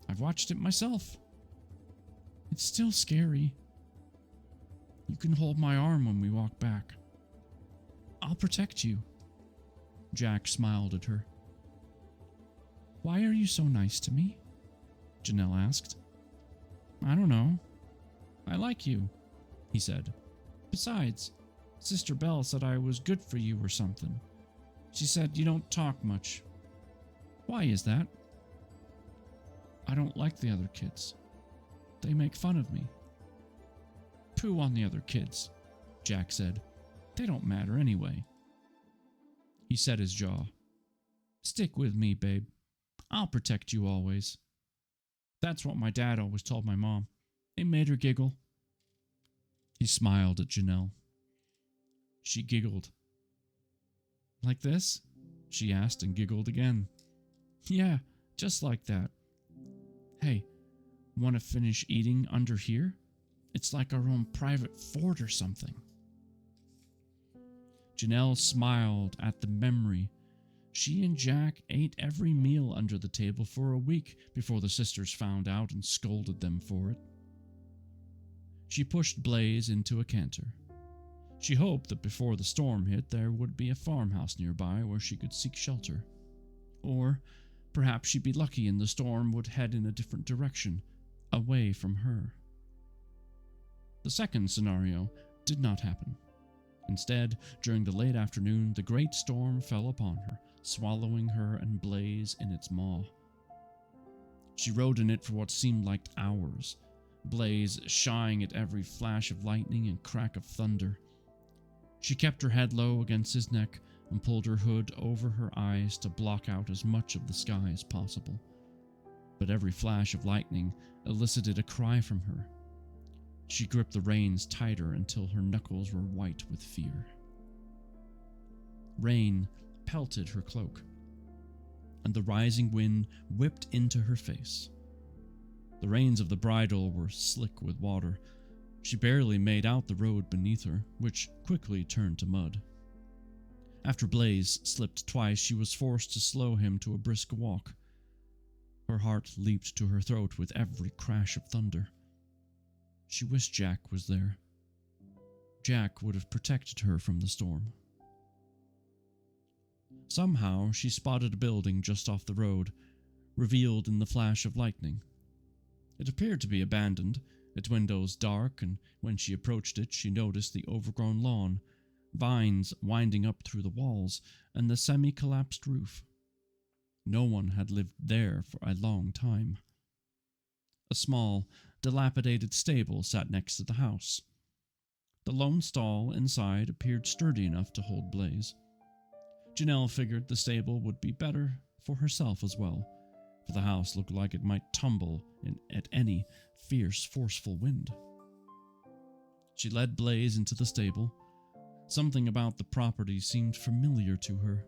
I've watched it myself. It's still scary. You can hold my arm when we walk back. I'll protect you. Jack smiled at her. Why are you so nice to me? Janelle asked. I don't know. I like you, he said. Besides, Sister Belle said I was good for you or something. She said you don't talk much. Why is that? I don't like the other kids. They make fun of me. Pooh on the other kids, Jack said. They don't matter anyway. He set his jaw. Stick with me, babe. I'll protect you always. That's what my dad always told my mom. It made her giggle. He smiled at Janelle. She giggled. Like this? She asked and giggled again. Yeah, just like that. Hey, want to finish eating under here? It's like our own private fort or something. Janelle smiled at the memory. She and Jack ate every meal under the table for a week before the sisters found out and scolded them for it. She pushed Blaze into a canter. She hoped that before the storm hit there would be a farmhouse nearby where she could seek shelter. Or perhaps she'd be lucky and the storm would head in a different direction, away from her. The second scenario did not happen. Instead, during the late afternoon, the great storm fell upon her, swallowing her and Blaze in its maw. She rode in it for what seemed like hours, Blaze shying at every flash of lightning and crack of thunder. She kept her head low against his neck and pulled her hood over her eyes to block out as much of the sky as possible. But every flash of lightning elicited a cry from her. She gripped the reins tighter until her knuckles were white with fear. Rain pelted her cloak, and the rising wind whipped into her face. The reins of the bridle were slick with water. She barely made out the road beneath her, which quickly turned to mud. After Blaze slipped twice, she was forced to slow him to a brisk walk. Her heart leaped to her throat with every crash of thunder. She wished Jack was there. Jack would have protected her from the storm. Somehow, she spotted a building just off the road, revealed in the flash of lightning. It appeared to be abandoned, its windows dark, and when she approached it, she noticed the overgrown lawn, vines winding up through the walls, and the semi-collapsed roof. No one had lived there for a long time. A small, dilapidated stable sat next to the house. The lone stall inside appeared sturdy enough to hold Blaze. Janelle figured the stable would be better for herself as well, for the house looked like it might tumble at any fierce, forceful wind. She led Blaze into the stable. Something about the property seemed familiar to her.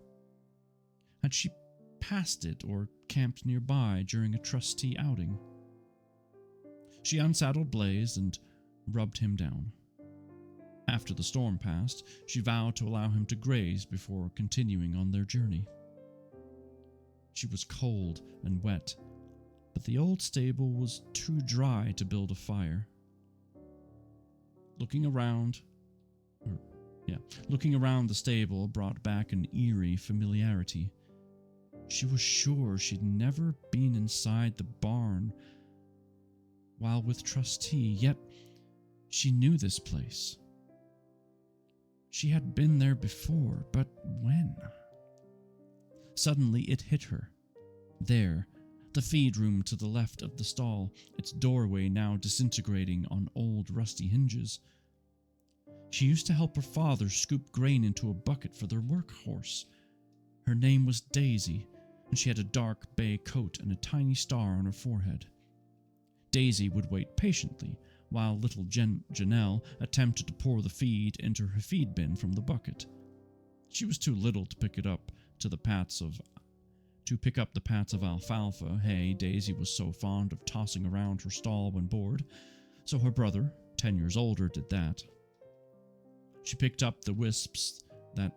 Had she passed it or camped nearby during a trustee outing. She unsaddled Blaze and rubbed him down. After the storm passed, she vowed to allow him to graze before continuing on their journey. She was cold and wet, but the old stable was too dry to build a fire. Looking around the stable brought back an eerie familiarity. She was sure she'd never been inside the barn while with Trustee, yet she knew this place. She had been there before, but when? Suddenly it hit her. There, the feed room to the left of the stall, its doorway now disintegrating on old rusty hinges. She used to help her father scoop grain into a bucket for their workhorse. Her name was Daisy, and she had a dark bay coat and a tiny star on her forehead. Daisy would wait patiently while little Janelle attempted to pour the feed into her feed bin from the bucket. She was too little to pick up the pats of alfalfa hay Daisy was so fond of tossing around her stall when bored, so her brother, 10 years older, did that. She picked up the wisps that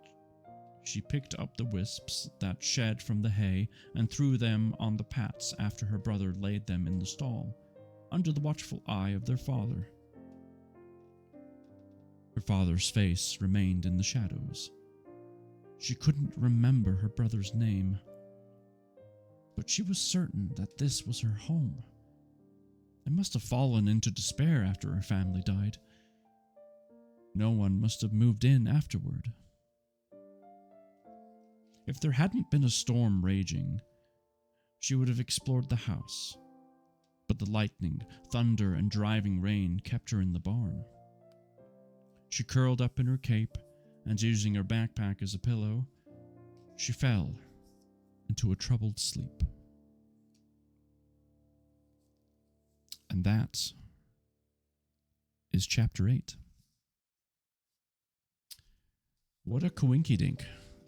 shed from the hay and threw them on the pats after her brother laid them in the stall, under the watchful eye of their father. Her father's face remained in the shadows. She couldn't remember her brother's name, but she was certain that this was her home. They must have fallen into despair after her family died. No one must have moved in afterward. If there hadn't been a storm raging, she would have explored the house, but the lightning, thunder, and driving rain kept her in the barn. She curled up in her cape, and using her backpack as a pillow, she fell into a troubled sleep. And that is chapter 8. What a coinkydink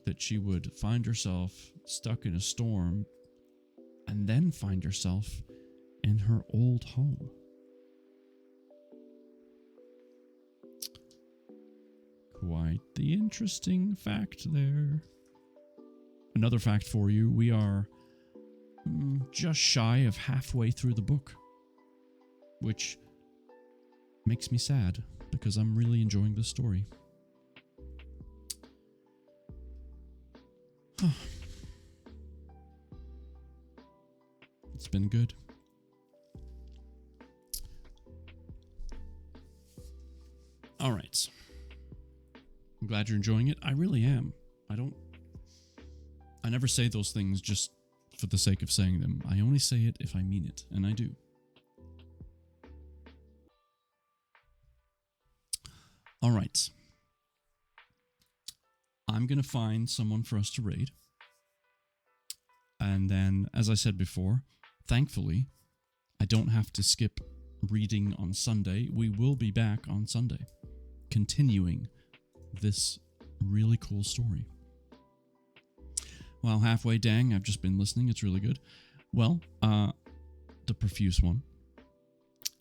that she would find herself stuck in a storm and then find herself in her old home. Quite the interesting fact there. Another fact for you, we are just shy of halfway through the book, which makes me sad because I'm really enjoying this story. It's been good. All right. I'm glad you're enjoying it. I really am. I never say those things just for the sake of saying them. I only say it if I mean it, and I do. All right. I'm going to find someone for us to raid. And then, as I said before, thankfully, I don't have to skip reading on Sunday. We will be back on Sunday, continuing this really cool story. Well, halfway dang, I've just been listening. It's really good. Well, the profuse one.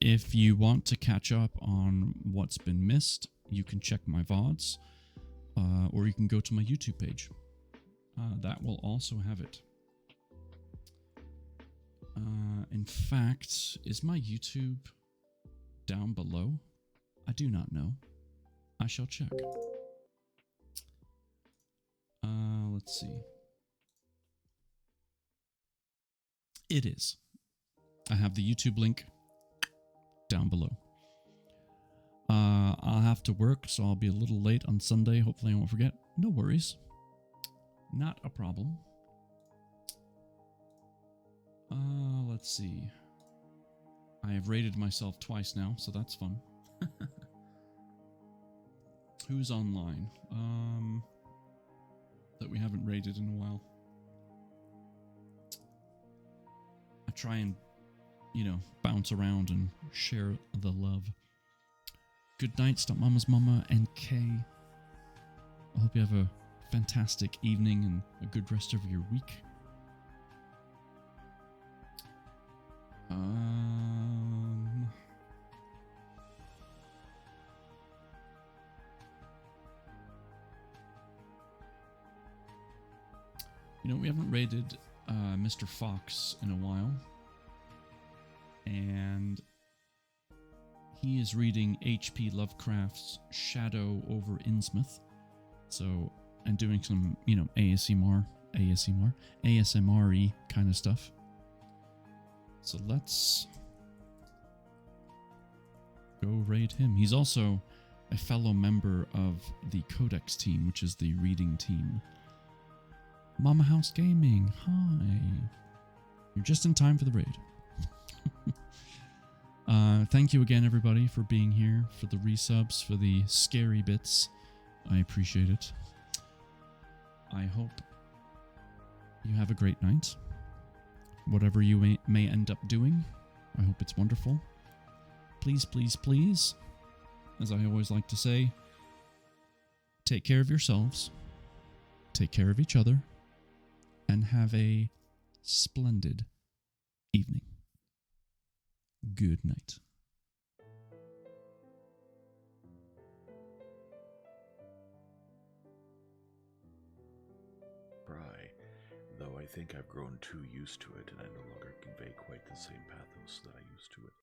If you want to catch up on what's been missed, you can check my VODs, or you can go to my YouTube page. That will also have it. In fact, is my YouTube down below? I do not know. I shall check. Let's see. It is. I have the YouTube link down below. I'll have to work, so I'll be a little late on Sunday. Hopefully I won't forget. No worries. Not a problem. Let's see. I have rated myself twice now, so that's fun. Who's online? That we haven't rated in a while. I try and, bounce around and share the love. Good night, Stop Mama's Mama and Kay. I hope you have a fantastic evening and a good rest of your week. You know, we haven't raided Mr. Fox in a while. And he is reading H.P. Lovecraft's Shadow over Innsmouth. So, and doing some, you know, ASMR-y kind of stuff. So let's go raid him. He's also a fellow member of the Codex team, which is the reading team. Mama House Gaming, hi. You're just in time for the raid. Thank you again, everybody, for being here, for the resubs, for the scary bits. I appreciate it. I hope you have a great night. Whatever you may end up doing, I hope it's wonderful. Please, please, please, as I always like to say, take care of yourselves, take care of each other, and have a splendid evening. Good night. Though I think I've grown too used to it and I no longer convey quite the same pathos that I used to it.